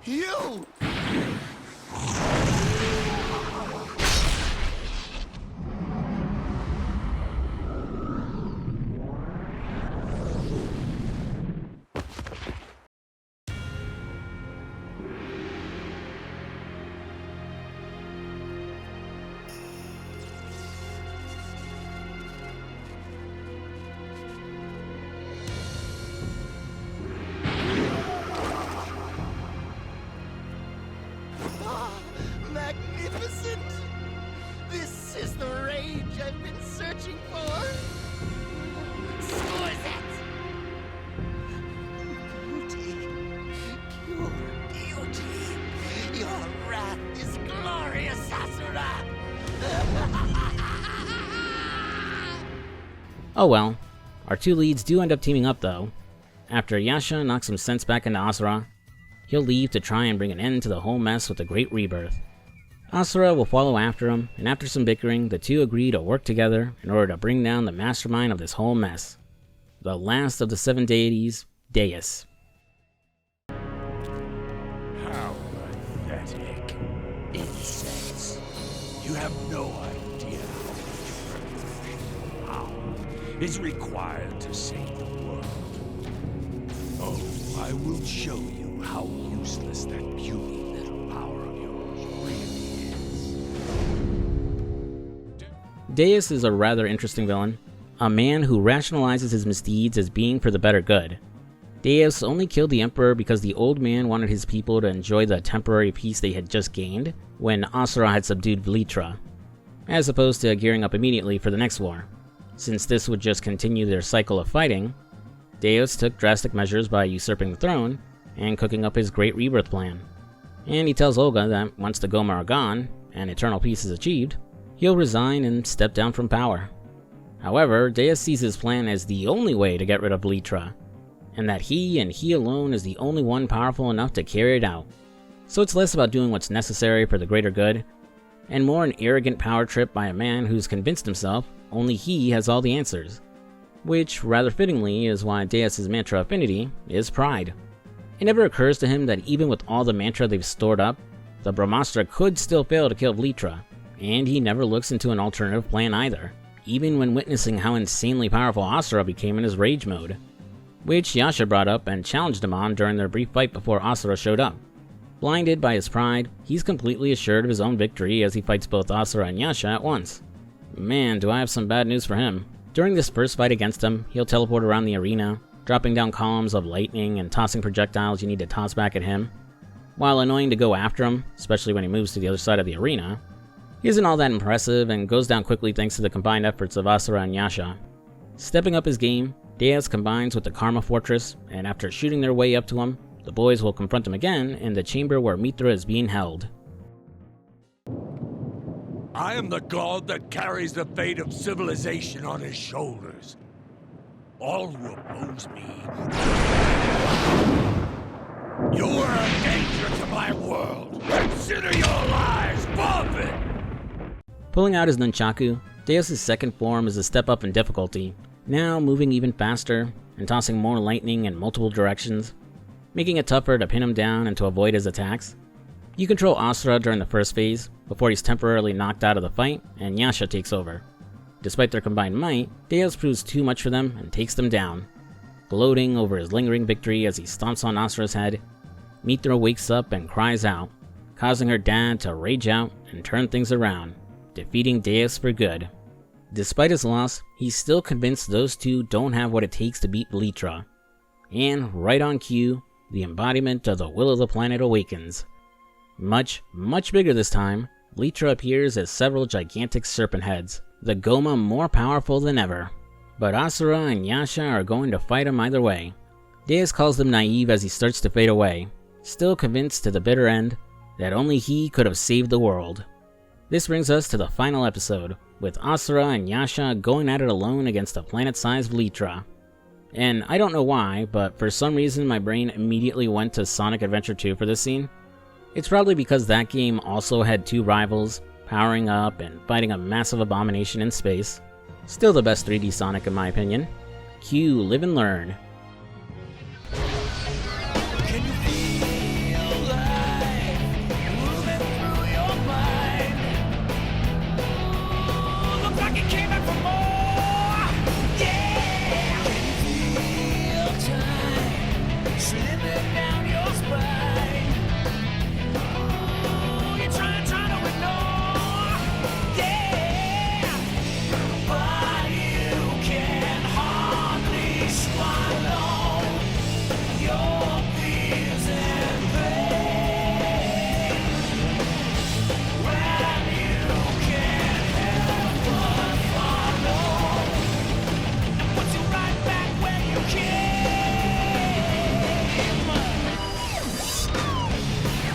You! Magnificent! This is the rage I've been searching for! Exquisite! Beauty! Pure beauty! Your wrath is glorious, Asura! Oh well, our 2 leads do end up teaming up though. After Yasha knocks some sense back into Asura, he'll leave to try and bring an end to the whole mess with the Great Rebirth. Asura will follow after him, and after some bickering, the 2 agree to work together in order to bring down the mastermind of this whole mess. The last of the 7 deities, Deus. How pathetic. Insects. You have no idea how much power is required to save the world. Oh, I will show you how useless that puny little power of yours really is. Deus is a rather interesting villain, a man who rationalizes his misdeeds as being for the better good. Deus only killed the Emperor because the old man wanted his people to enjoy the temporary peace they had just gained when Asura had subdued Vlitra, as opposed to gearing up immediately for the next war. Since this would just continue their cycle of fighting, Deus took drastic measures by usurping the throne and cooking up his Great Rebirth plan. And he tells Olga that once the Goma are gone and eternal peace is achieved, he'll resign and step down from power. However, Deus sees his plan as the only way to get rid of Vlitra, and that he and he alone is the only one powerful enough to carry it out. So it's less about doing what's necessary for the greater good, and more an arrogant power trip by a man who's convinced himself only he has all the answers. Which, rather fittingly, is why Deus' mantra affinity is pride. It never occurs to him that even with all the mantra they've stored up, the Brahmastra could still fail to kill Vlitra, and he never looks into an alternative plan either, even when witnessing how insanely powerful Asura became in his rage mode, which Yasha brought up and challenged him on during their brief fight before Asura showed up. Blinded by his pride, he's completely assured of his own victory as he fights both Asura and Yasha at once. Man, do I have some bad news for him. During this first fight against him, he'll teleport around the arena, dropping down columns of lightning and tossing projectiles you need to toss back at him. While annoying to go after him, especially when he moves to the other side of the arena, he isn't all that impressive and goes down quickly thanks to the combined efforts of Asura and Yasha. Stepping up his game, Deus combines with the Karma Fortress, and after shooting their way up to him, the boys will confront him again in the chamber where Mithra is being held. I am the god that carries the fate of civilization on his shoulders. All who oppose me, you are a danger to my world. Consider your lives forfeit! Pulling out his nunchaku, Deus' second form is a step up in difficulty, now moving even faster and tossing more lightning in multiple directions, making it tougher to pin him down and to avoid his attacks. You control Asura during the first phase, before he's temporarily knocked out of the fight and Yasha takes over. Despite their combined might, Deus proves too much for them and takes them down. Gloating over his lingering victory as he stomps on Asura's head, Mithra wakes up and cries out, causing her dad to rage out and turn things around, defeating Deus for good. Despite his loss, he's still convinced those two don't have what it takes to beat Vlitra. And right on cue, the embodiment of the will of the planet awakens. Much bigger this time, Vlitra appears as several gigantic serpent heads, the Goma more powerful than ever. But Asura and Yasha are going to fight him either way. Deus calls them naive as he starts to fade away, still convinced to the bitter end that only he could have saved the world. This brings us to the final episode, with Asura and Yasha going at it alone against a planet-sized Vlitra. And I don't know why, but for some reason my brain immediately went to Sonic Adventure 2 for this scene. It's probably because that game also had two rivals, powering up and fighting a massive abomination in space. Still the best 3D Sonic in my opinion. Cue Live and Learn. Can you feel life moving through your mind? Ooh, looks like it came back for more. Yeah! Can you feel time slipping down your spine? Ooh, you're trying to ignore. Yeah! But you can hardly swallow your fears and pain when you can't help but follow and puts you right back where you came.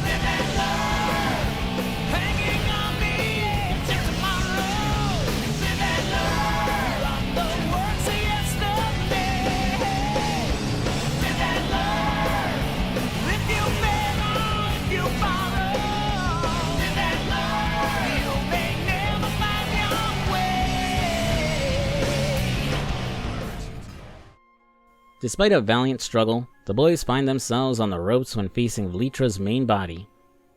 Live and learn, hanging on the edge of tomorrow. Live and learn from the words of yesterday. Live and learn, if you fail or if you borrow. Live and learn, you may never find your way. Despite a valiant struggle, the boys find themselves on the ropes when facing Vlitra's main body,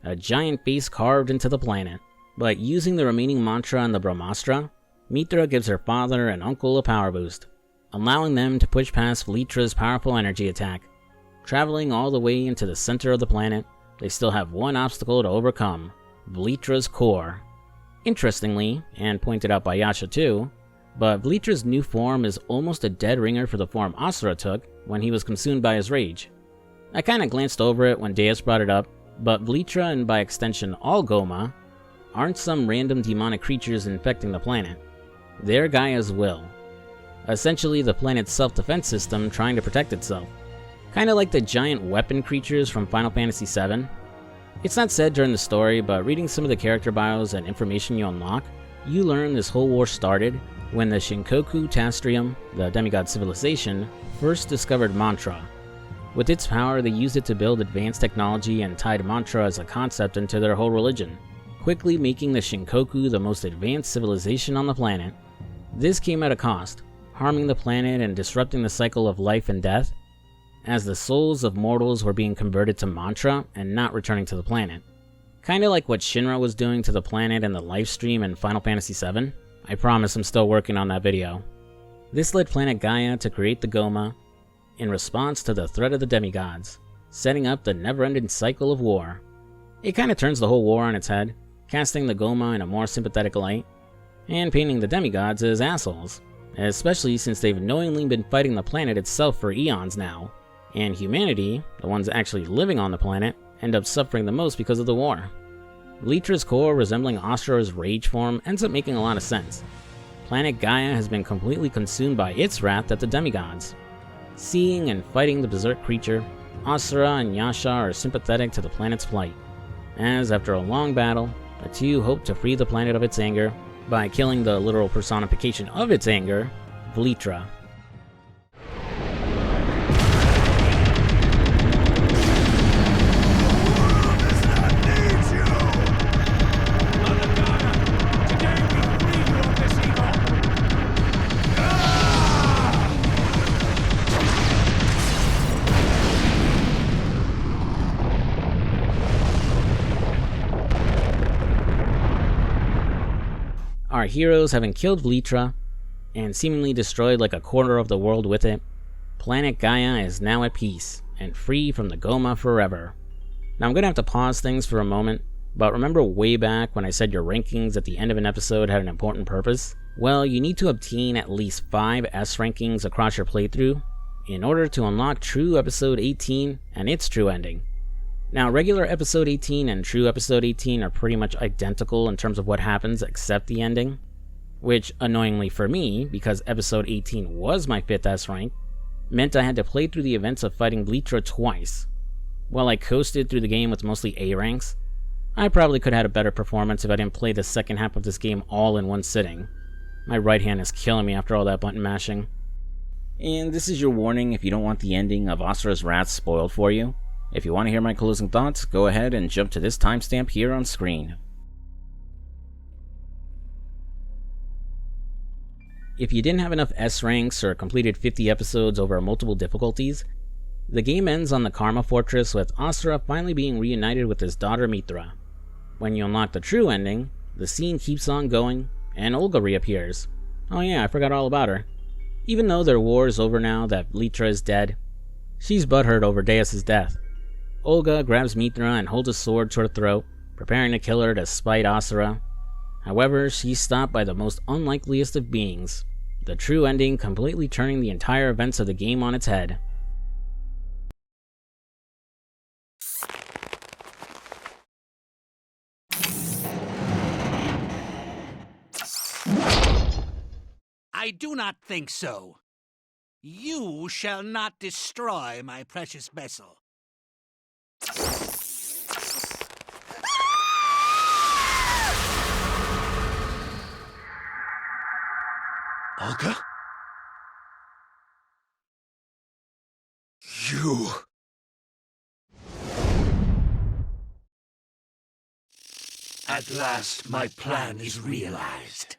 a giant face carved into the planet. But using the remaining mantra and the Brahmastra, Mithra gives her father and uncle a power boost, allowing them to push past Vlitra's powerful energy attack. Traveling all the way into the center of the planet, they still have one obstacle to overcome, Vlitra's core. Interestingly, and pointed out by Yasha too, but Vlitra's new form is almost a dead ringer for the form Asura took when he was consumed by his rage. I kinda glanced over it when Deus brought it up, but Vlitra and by extension all Goma aren't some random demonic creatures infecting the planet. They're Gaia's will. Essentially the planet's self-defense system trying to protect itself. Kinda like the giant weapon creatures from Final Fantasy VII. It's not said during the story, but reading some of the character bios and information you unlock, you learn this whole war started when the Shinkoku Tastrium, the demigod civilization, first discovered mantra. With its power, they used it to build advanced technology and tied mantra as a concept into their whole religion, quickly making the Shinkoku the most advanced civilization on the planet. This came at a cost, harming the planet and disrupting the cycle of life and death, as the souls of mortals were being converted to mantra and not returning to the planet. Kinda like what Shinra was doing to the planet in the livestream in Final Fantasy VII. I promise I'm still working on that video. This led planet Gaia to create the Goma in response to the threat of the demigods, setting up the never-ending cycle of war. It kinda turns the whole war on its head, casting the Goma in a more sympathetic light, and painting the demigods as assholes, especially since they've knowingly been fighting the planet itself for eons now, and humanity, the ones actually living on the planet, end up suffering the most because of the war. Velitra's core resembling Asura's rage form ends up making a lot of sense. Planet Gaia has been completely consumed by its wrath at the demigods. Seeing and fighting the berserk creature, Asura and Yasha are sympathetic to the planet's plight, as after a long battle, the two hope to free the planet of its anger by killing the literal personification of its anger, Velitra. Our heroes, having killed Velitra, and seemingly destroyed like a quarter of the world with it, planet Gaia is now at peace, and free from the Goma forever. Now I'm gonna have to pause things for a moment, but remember way back when I said your rankings at the end of an episode had an important purpose? Well, you need to obtain at least 5 S rankings across your playthrough in order to unlock True Episode 18 and its true ending. Now, regular Episode 18 and True Episode 18 are pretty much identical in terms of what happens except the ending, which, annoyingly for me, because Episode 18 was my 5th S rank, meant I had to play through the events of fighting Velitra twice. While I coasted through the game with mostly A ranks, I probably could have had a better performance if I didn't play the second half of this game all in one sitting. My right hand is killing me after all that button mashing. And this is your warning if you don't want the ending of Asura's Wrath spoiled for you. If you want to hear my closing thoughts, go ahead and jump to this timestamp here on screen. If you didn't have enough S ranks or completed 50 episodes over multiple difficulties, the game ends on the Karma Fortress with Asura finally being reunited with his daughter Mithra. When you unlock the true ending, the scene keeps on going, and Olga reappears. Oh yeah, I forgot all about her. Even though their war is over now that Velitra is dead, she's butthurt over Deus' death. Olga grabs Mithra and holds a sword to her throat, preparing to kill her to spite Asura. However, she's stopped by the most unlikeliest of beings, the true ending completely turning the entire events of the game on its head. I do not think so. You shall not destroy my precious vessel. Olga? You... At last, my plan is realized.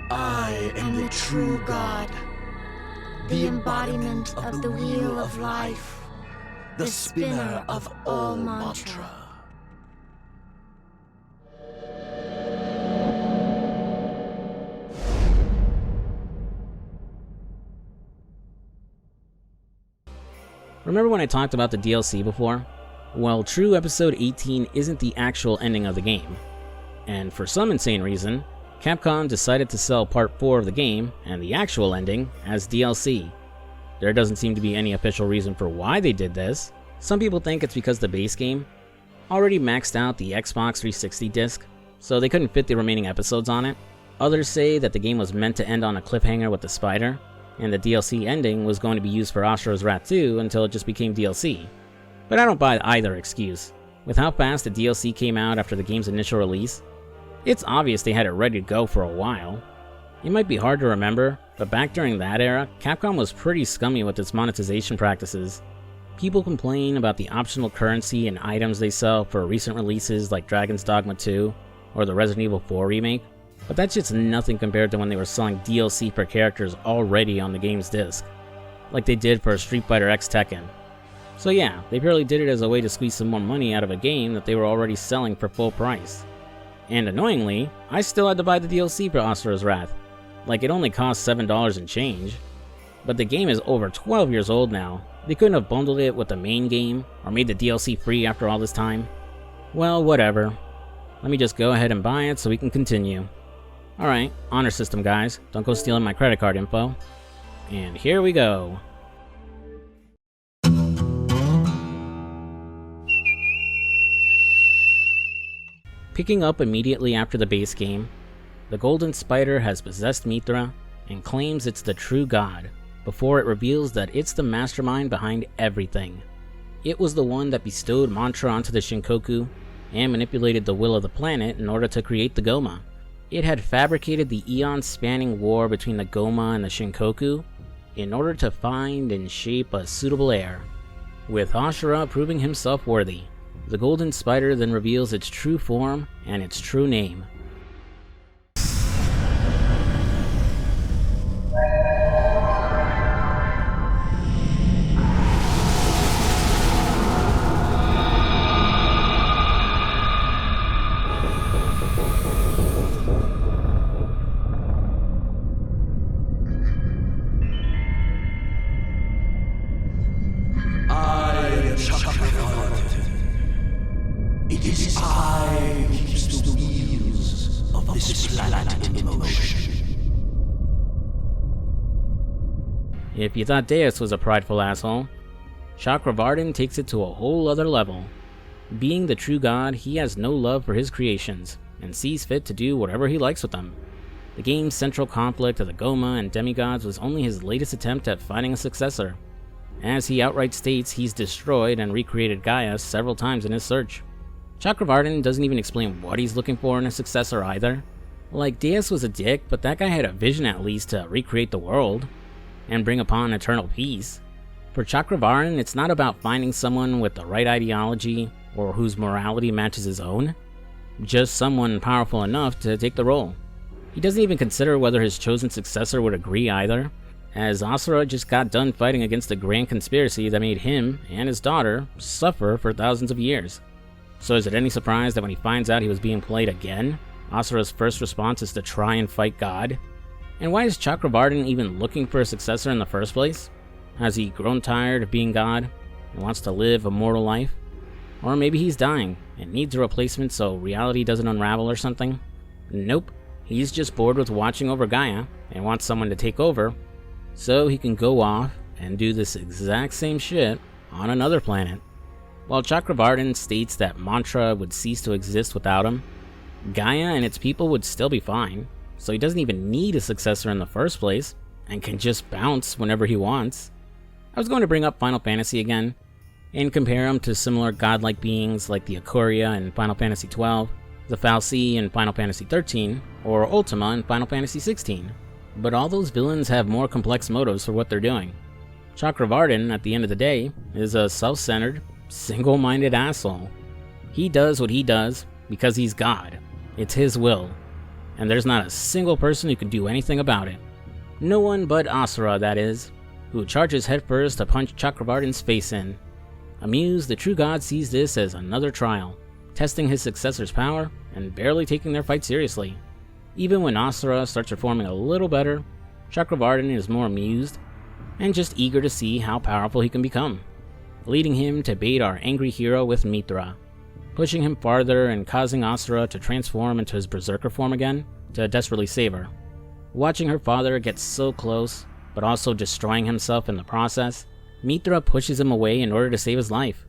I am the true God, the embodiment of the wheel of life, the spinner of all mantra. Remember when I talked about the DLC before? Well, True Episode 18 isn't the actual ending of the game. And for some insane reason, Capcom decided to sell Part 4 of the game, and the actual ending, as DLC. There doesn't seem to be any official reason for why they did this. Some people think it's because the base game already maxed out the Xbox 360 disc, so they couldn't fit the remaining episodes on it. Others say that the game was meant to end on a cliffhanger with the spider, and the DLC ending was going to be used for Asura's Wrath 2 until it just became DLC. But I don't buy either excuse. With how fast the DLC came out after the game's initial release, it's obvious they had it ready to go for a while. It might be hard to remember, but back during that era, Capcom was pretty scummy with its monetization practices. People complain about the optional currency and items they sell for recent releases like Dragon's Dogma 2 or the Resident Evil 4 remake, but that's just nothing compared to when they were selling DLC for characters already on the game's disc, like they did for Street Fighter X Tekken. So yeah, they purely did it as a way to squeeze some more money out of a game that they were already selling for full price. And annoyingly, I still had to buy the DLC for Asura's Wrath. Like, it only cost $7 and change. But the game is over 12 years old now. They couldn't have bundled it with the main game, or made the DLC free after all this time. Well, whatever. Let me just go ahead and buy it so we can continue. Alright, honor system guys, don't go stealing my credit card info. And here we go. Picking up immediately after the base game, the Golden Spider has possessed Mithra and claims it's the true god, before it reveals that it's the mastermind behind everything. It was the one that bestowed mantra onto the Shinkoku and manipulated the will of the planet in order to create the Goma. It had fabricated the eon-spanning war between the Goma and the Shinkoku in order to find and shape a suitable heir. With Asura proving himself worthy, the Golden Spider then reveals its true form and its true name. It is I who keeps the wheels of this planet in motion. If you thought Deus was a prideful asshole, Chakravartin takes it to a whole other level. Being the true god, he has no love for his creations, and sees fit to do whatever he likes with them. The game's central conflict of the Goma and demigods was only his latest attempt at finding a successor. As he outright states, he's destroyed and recreated Gaia several times in his search. Chakravartin doesn't even explain what he's looking for in a successor either. Like, Deus was a dick, but that guy had a vision at least to recreate the world and bring upon eternal peace. For Chakravartin, it's not about finding someone with the right ideology or whose morality matches his own, just someone powerful enough to take the role. He doesn't even consider whether his chosen successor would agree either, as Asura just got done fighting against the grand conspiracy that made him and his daughter suffer for thousands of years. So is it any surprise that when he finds out he was being played again, Asura's first response is to try and fight God? And why is Chakravartin even looking for a successor in the first place? Has he grown tired of being God and wants to live a mortal life? Or maybe he's dying and needs a replacement so reality doesn't unravel or something? Nope, he's just bored with watching over Gaia and wants someone to take over so he can go off and do this exact same shit on another planet. While Chakravartin states that Mantra would cease to exist without him, Gaia and its people would still be fine, so he doesn't even need a successor in the first place, and can just bounce whenever he wants. I was going to bring up Final Fantasy again, and compare him to similar godlike beings like the Ikoria in Final Fantasy XII, the Fal'Cie in Final Fantasy XIII, or Ultima in Final Fantasy XVI. But all those villains have more complex motives for what they're doing. Chakravartin, at the end of the day, is a self-centered, single-minded asshole. He does what he does because he's God. It's his will. And there's not a single person who can do anything about it. No one but Asura, that is, who charges headfirst to punch Chakravartin's face in. Amused, the true god sees this as another trial, testing his successor's power and barely taking their fight seriously. Even when Asura starts performing a little better, Chakravartin is more amused and just eager to see how powerful he can become, leading him to bait our angry hero with Mithra, pushing him farther and causing Asura to transform into his berserker form again to desperately save her. Watching her father get so close, but also destroying himself in the process, Mithra pushes him away in order to save his life.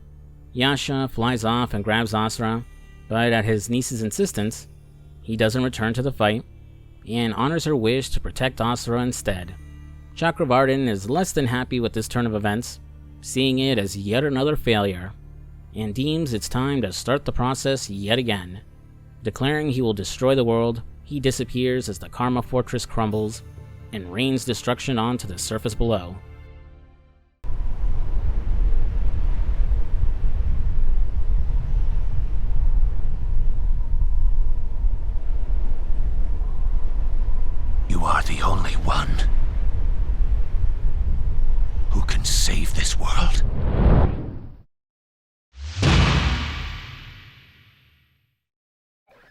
Yasha flies off and grabs Asura, but at his niece's insistence, he doesn't return to the fight, and honors her wish to protect Asura instead. Chakravartin is less than happy with this turn of events, seeing it as yet another failure, and deems it's time to start the process yet again. Declaring he will destroy the world, he disappears as the Karma Fortress crumbles, and rains destruction onto the surface below. are the only one who can save this world.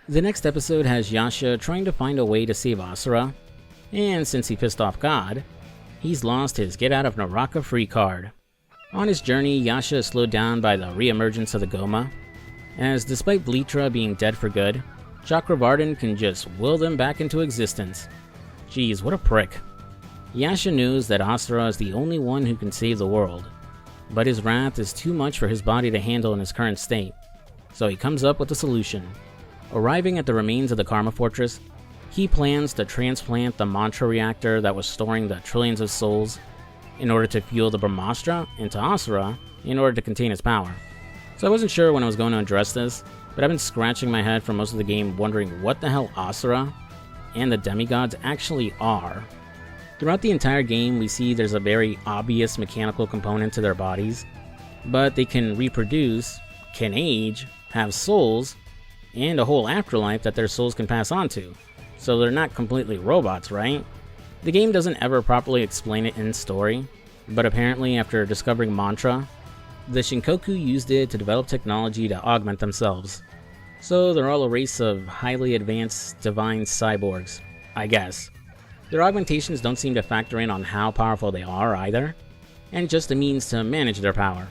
The next episode has Yasha trying to find a way to save Asura, and since he pissed off God, he's lost his Get Out of Naraka free card. On his journey, Yasha is slowed down by the re-emergence of the Goma, as despite Bleetra being dead for good, Chakravartin can just will them back into existence. Jeez, what a prick. Yasha knows that Asura is the only one who can save the world, but his wrath is too much for his body to handle in his current state, so he comes up with a solution. Arriving at the remains of the Karma Fortress, he plans to transplant the mantra reactor that was storing the trillions of souls in order to fuel the Brahmastra into Asura in order to contain its power. So I wasn't sure when I was going to address this, but I've been scratching my head for most of the game wondering what the hell Asura and the demigods actually are. Throughout the entire game, we see there's a very obvious mechanical component to their bodies, but they can reproduce, can age, have souls, and a whole afterlife that their souls can pass on to. So they're not completely robots, right? The game doesn't ever properly explain it in story, but apparently after discovering Mantra, the Shinkoku used it to develop technology to augment themselves. So they're all a race of highly advanced divine cyborgs, I guess. Their augmentations don't seem to factor in on how powerful they are either, and just a means to manage their power.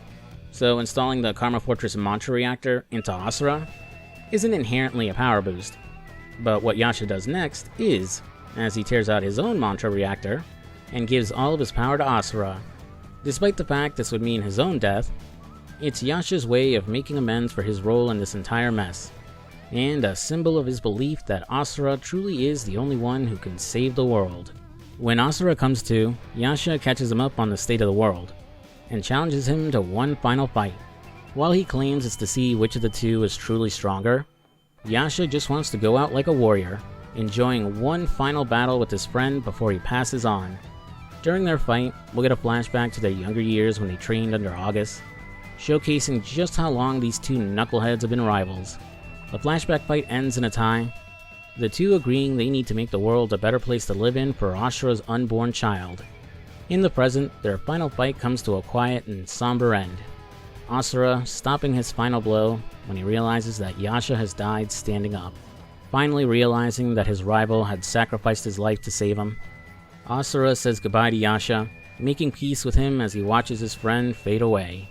So installing the Karma Fortress Mantra Reactor into Asura isn't inherently a power boost, but what Yasha does next is, as he tears out his own Mantra Reactor and gives all of his power to Asura. Despite the fact this would mean his own death, it's Yasha's way of making amends for his role in this entire mess, and a symbol of his belief that Asura truly is the only one who can save the world. When Asura comes to, Yasha catches him up on the state of the world, and challenges him to one final fight. While he claims it's to see which of the two is truly stronger, Yasha just wants to go out like a warrior, enjoying one final battle with his friend before he passes on. During their fight, we'll get a flashback to their younger years when they trained under August, showcasing just how long these two knuckleheads have been rivals. The flashback fight ends in a tie, the two agreeing they need to make the world a better place to live in for Asura's unborn child. In the present, their final fight comes to a quiet and somber end, Asura stopping his final blow when he realizes that Yasha has died standing up. Finally realizing that his rival had sacrificed his life to save him, Asura says goodbye to Yasha, making peace with him as he watches his friend fade away.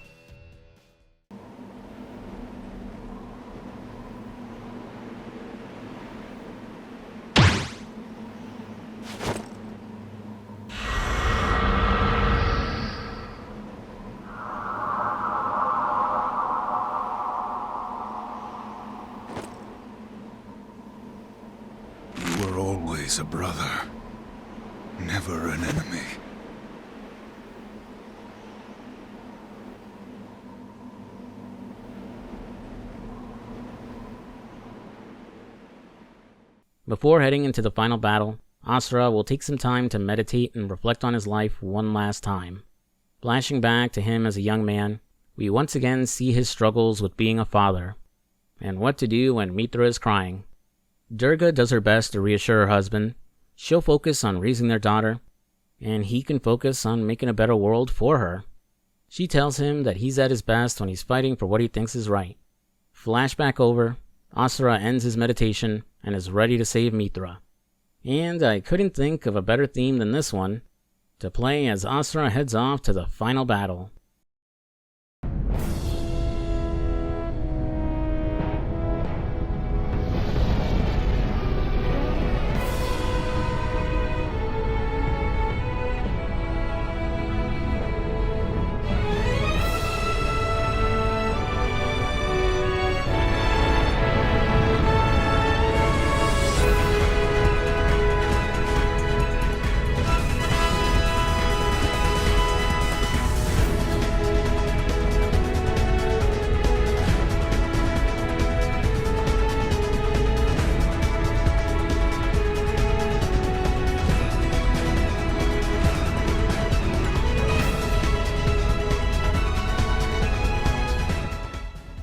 A brother, never an enemy. Before heading into the final battle, Asura will take some time to meditate and reflect on his life one last time. Flashing back to him as a young man, we once again see his struggles with being a father, and what to do when Mitra is crying. Durga does her best to reassure her husband. She'll focus on raising their daughter, and he can focus on making a better world for her. She tells him that he's at his best when he's fighting for what he thinks is right. Flashback over, Asura ends his meditation and is ready to save Mitra. And I couldn't think of a better theme than this one, to play as Asura heads off to the final battle.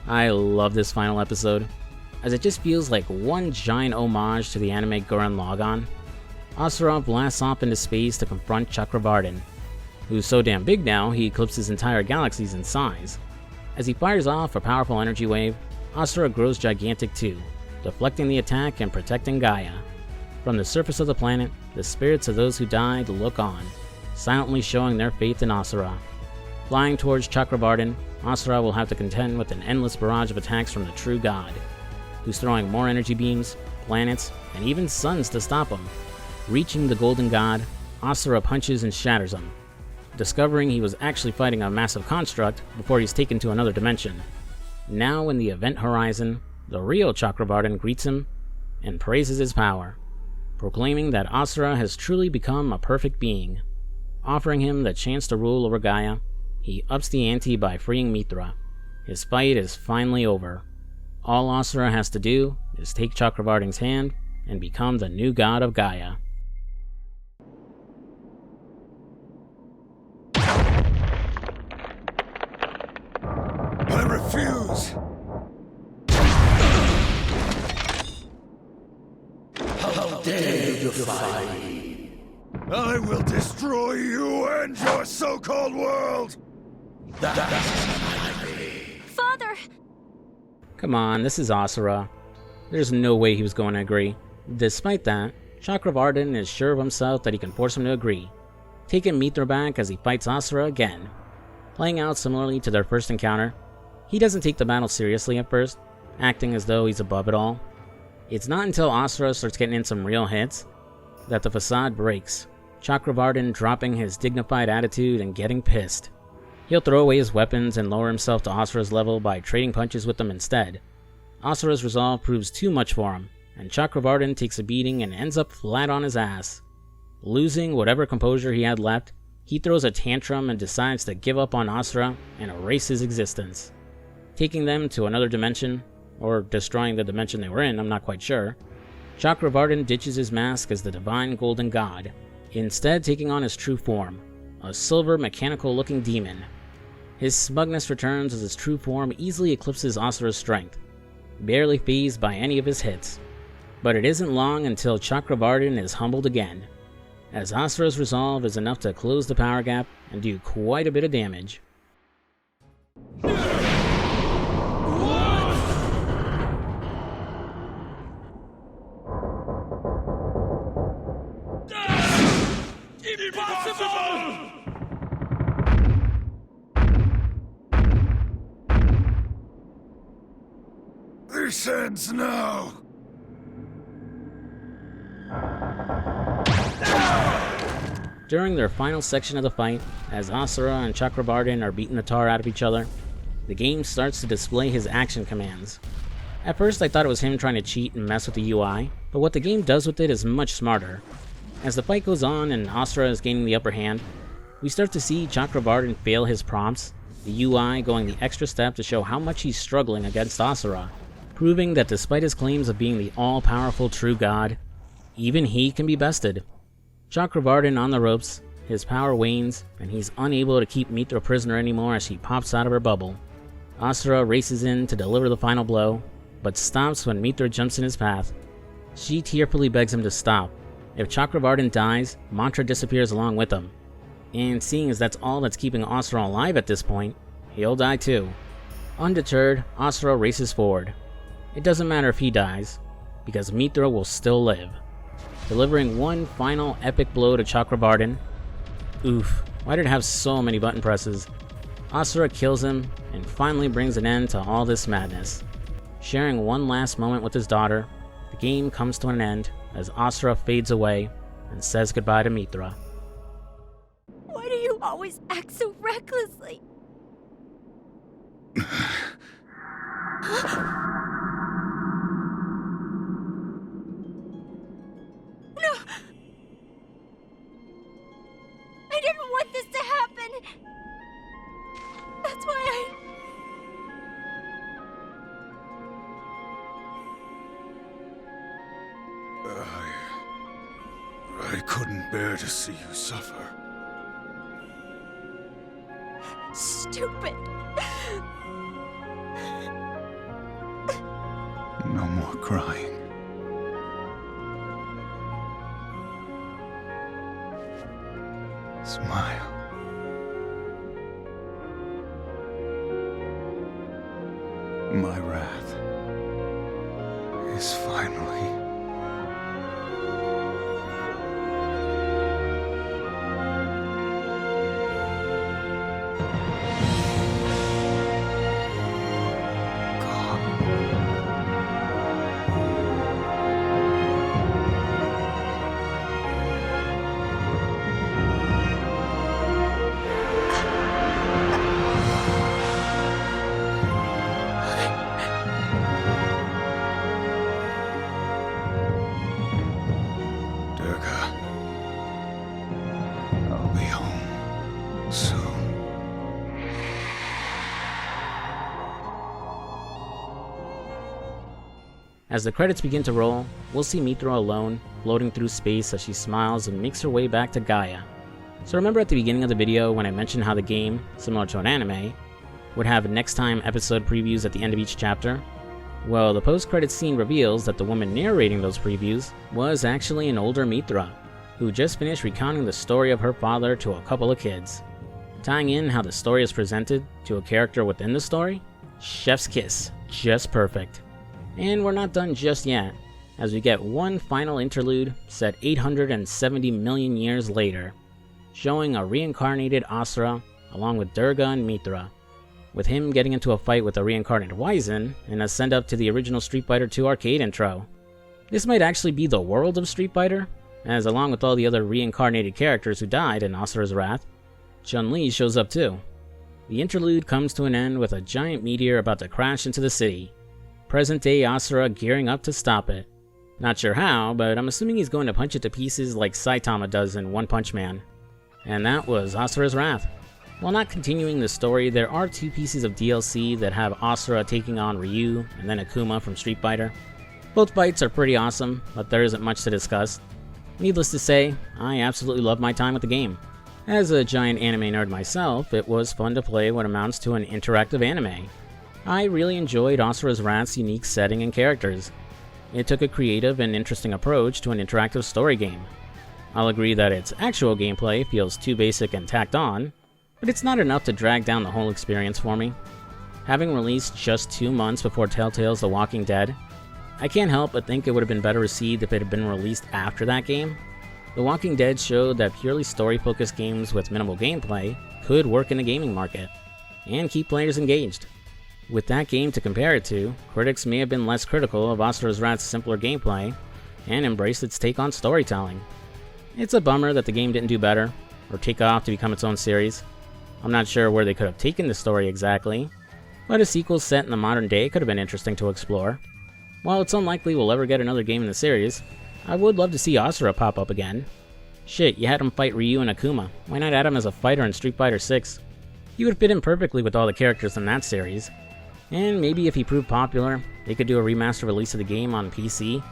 I love this final episode, as it just feels like one giant homage to the anime Gurren Lagann. Asura blasts off into space to confront Chakravartin, who's so damn big now he eclipses entire galaxies in size. As he fires off a powerful energy wave, Asura grows gigantic too, deflecting the attack and protecting Gaia. From the surface of the planet, the spirits of those who died look on, silently showing their faith in Asura. Flying towards Chakravartin, Asura will have to contend with an endless barrage of attacks from the true god, who's throwing more energy beams, planets, and even suns to stop him. Reaching the golden god, Asura punches and shatters him, discovering he was actually fighting a massive construct before he's taken to another dimension. Now in the event horizon, the real Chakravartin greets him and praises his power, proclaiming that Asura has truly become a perfect being. Offering him the chance to rule over Gaia, he ups the ante by freeing Mithra. His fight is finally over. All Asura has to do is take Chakravartin's hand and become the new god of Gaia. I refuse! How dare you defy me? I will destroy you and your so-called world! Father! Come on, this is Asura. There's no way he was going to agree. Despite that, Chakravartin is sure of himself that he can force him to agree, taking Mithra back as he fights Asura again. Playing out similarly to their first encounter, he doesn't take the battle seriously at first, acting as though he's above it all. It's not until Asura starts getting in some real hits that the facade breaks, Chakravartin dropping his dignified attitude and getting pissed. He'll throw away his weapons and lower himself to Asura's level by trading punches with them instead. Asura's resolve proves too much for him, and Chakravartin takes a beating and ends up flat on his ass. Losing whatever composure he had left, he throws a tantrum and decides to give up on Asura and erase his existence. Taking them to another dimension, or destroying the dimension they were in, I'm not quite sure, Chakravartin ditches his mask as the divine golden god, instead taking on his true form, a silver mechanical-looking demon. His smugness returns as his true form easily eclipses Asura's strength, barely fazed by any of his hits. But it isn't long until Chakravartin is humbled again, as Asura's resolve is enough to close the power gap and do quite a bit of damage. This ends now! During their final section of the fight, as Asura and Chakravartin are beating the tar out of each other, the game starts to display his action commands. At first I thought it was him trying to cheat and mess with the UI, but what the game does with it is much smarter. As the fight goes on and Asura is gaining the upper hand, we start to see Chakravartin fail his prompts, the UI going the extra step to show how much he's struggling against Asura, proving that despite his claims of being the all-powerful true god, even he can be bested. Chakravartin on the ropes, his power wanes, and he's unable to keep Mithra prisoner anymore as she pops out of her bubble. Asura races in to deliver the final blow, but stops when Mithra jumps in his path. She tearfully begs him to stop. If Chakravartin dies, Mantra disappears along with him. And seeing as that's all that's keeping Asura alive at this point, he'll die too. Undeterred, Asura races forward. It doesn't matter if he dies, because Mithra will still live. Delivering one final epic blow to Chakravartin. Oof, why did it have so many button presses? Asura kills him, and finally brings an end to all this madness. Sharing one last moment with his daughter, the game comes to an end as Asura fades away and says goodbye to Mithra. Why do you always act so recklessly? No! I didn't want this to happen! That's why I couldn't bear to see you suffer. Stupid! No more crying. Smile. My wrath is finally As the credits begin to roll, we'll see Mithra alone, floating through space as she smiles and makes her way back to Gaia. So remember at the beginning of the video when I mentioned how the game, similar to an anime, would have next time episode previews at the end of each chapter? Well, the post-credits scene reveals that the woman narrating those previews was actually an older Mithra, who just finished recounting the story of her father to a couple of kids. Tying in how the story is presented to a character within the story? Chef's kiss, just perfect. And we're not done just yet, as we get one final interlude set 870 million years later, showing a reincarnated Asura along with Durga and Mithra, with him getting into a fight with a reincarnated Wyzen in a send-up to the original Street Fighter II arcade intro. This might actually be the world of Street Fighter, as along with all the other reincarnated characters who died in Asura's wrath, Chun-Li shows up too. The interlude comes to an end with a giant meteor about to crash into the city, present-day Asura gearing up to stop it. Not sure how, but I'm assuming he's going to punch it to pieces like Saitama does in One Punch Man. And that was Asura's Wrath. While not continuing the story, there are two pieces of DLC that have Asura taking on Ryu and then Akuma from Street Fighter. Both fights are pretty awesome, but there isn't much to discuss. Needless to say, I absolutely love my time with the game. As a giant anime nerd myself, it was fun to play what amounts to an interactive anime. I really enjoyed Asura's Wrath's unique setting and characters. It took a creative and interesting approach to an interactive story game. I'll agree that its actual gameplay feels too basic and tacked on, but it's not enough to drag down the whole experience for me. Having released just 2 months before Telltale's The Walking Dead, I can't help but think it would have been better received if it had been released after that game. The Walking Dead showed that purely story-focused games with minimal gameplay could work in the gaming market, and keep players engaged. With that game to compare it to, critics may have been less critical of Asura's Wrath's simpler gameplay, and embraced its take on storytelling. It's a bummer that the game didn't do better, or take off to become its own series. I'm not sure where they could have taken the story exactly, but a sequel set in the modern day could have been interesting to explore. While it's unlikely we'll ever get another game in the series, I would love to see Asura pop up again. Shit, you had him fight Ryu and Akuma, why not add him as a fighter in Street Fighter 6? He would fit in perfectly with all the characters in that series. And maybe if he proved popular, they could do a remaster release of the game on PC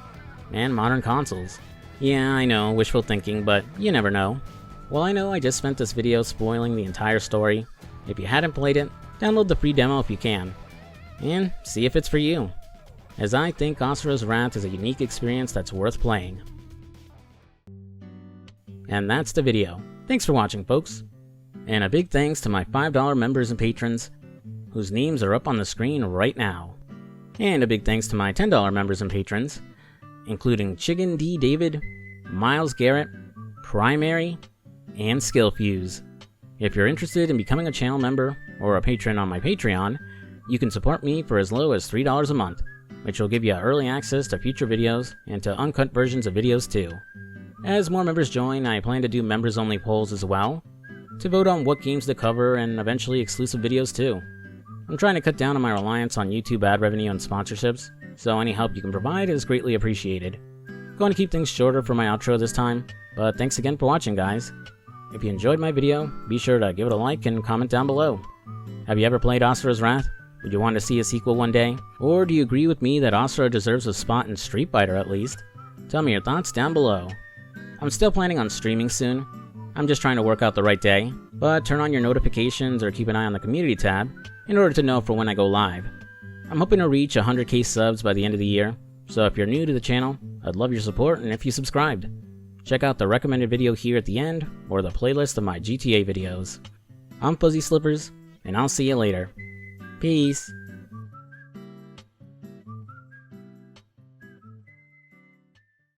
and modern consoles. Yeah, I know, wishful thinking, but you never know. Well, I know I just spent this video spoiling the entire story. If you hadn't played it, download the free demo if you can, and see if it's for you, as I think Asura's Wrath is a unique experience that's worth playing. And that's the video. Thanks for watching, folks. And a big thanks to my $5 members and patrons, whose names are up on the screen right now. And a big thanks to my $10 members and patrons, including Chicken D. David, Miles Garrett, Primary, and Skillfuse. If you're interested in becoming a channel member or a patron on my Patreon, you can support me for as low as $3 a month, which will give you early access to future videos and to uncut versions of videos too. As more members join, I plan to do members-only polls as well, to vote on what games to cover and eventually exclusive videos too. I'm trying to cut down on my reliance on YouTube ad revenue and sponsorships, so any help you can provide is greatly appreciated. Going to keep things shorter for my outro this time, but thanks again for watching, guys. If you enjoyed my video, be sure to give it a like and comment down below. Have you ever played Asura's Wrath? Would you want to see a sequel one day? Or do you agree with me that Asura deserves a spot in Street Fighter at least? Tell me your thoughts down below. I'm still planning on streaming soon. I'm just trying to work out the right day, but turn on your notifications or keep an eye on the community tab in order to know for when I go live. I'm hoping to reach 100k subs by the end of the year, so if you're new to the channel, I'd love your support and if you subscribed. Check out the recommended video here at the end, or the playlist of my GTA videos. I'm FuzzySlippers, and I'll see you later. Peace!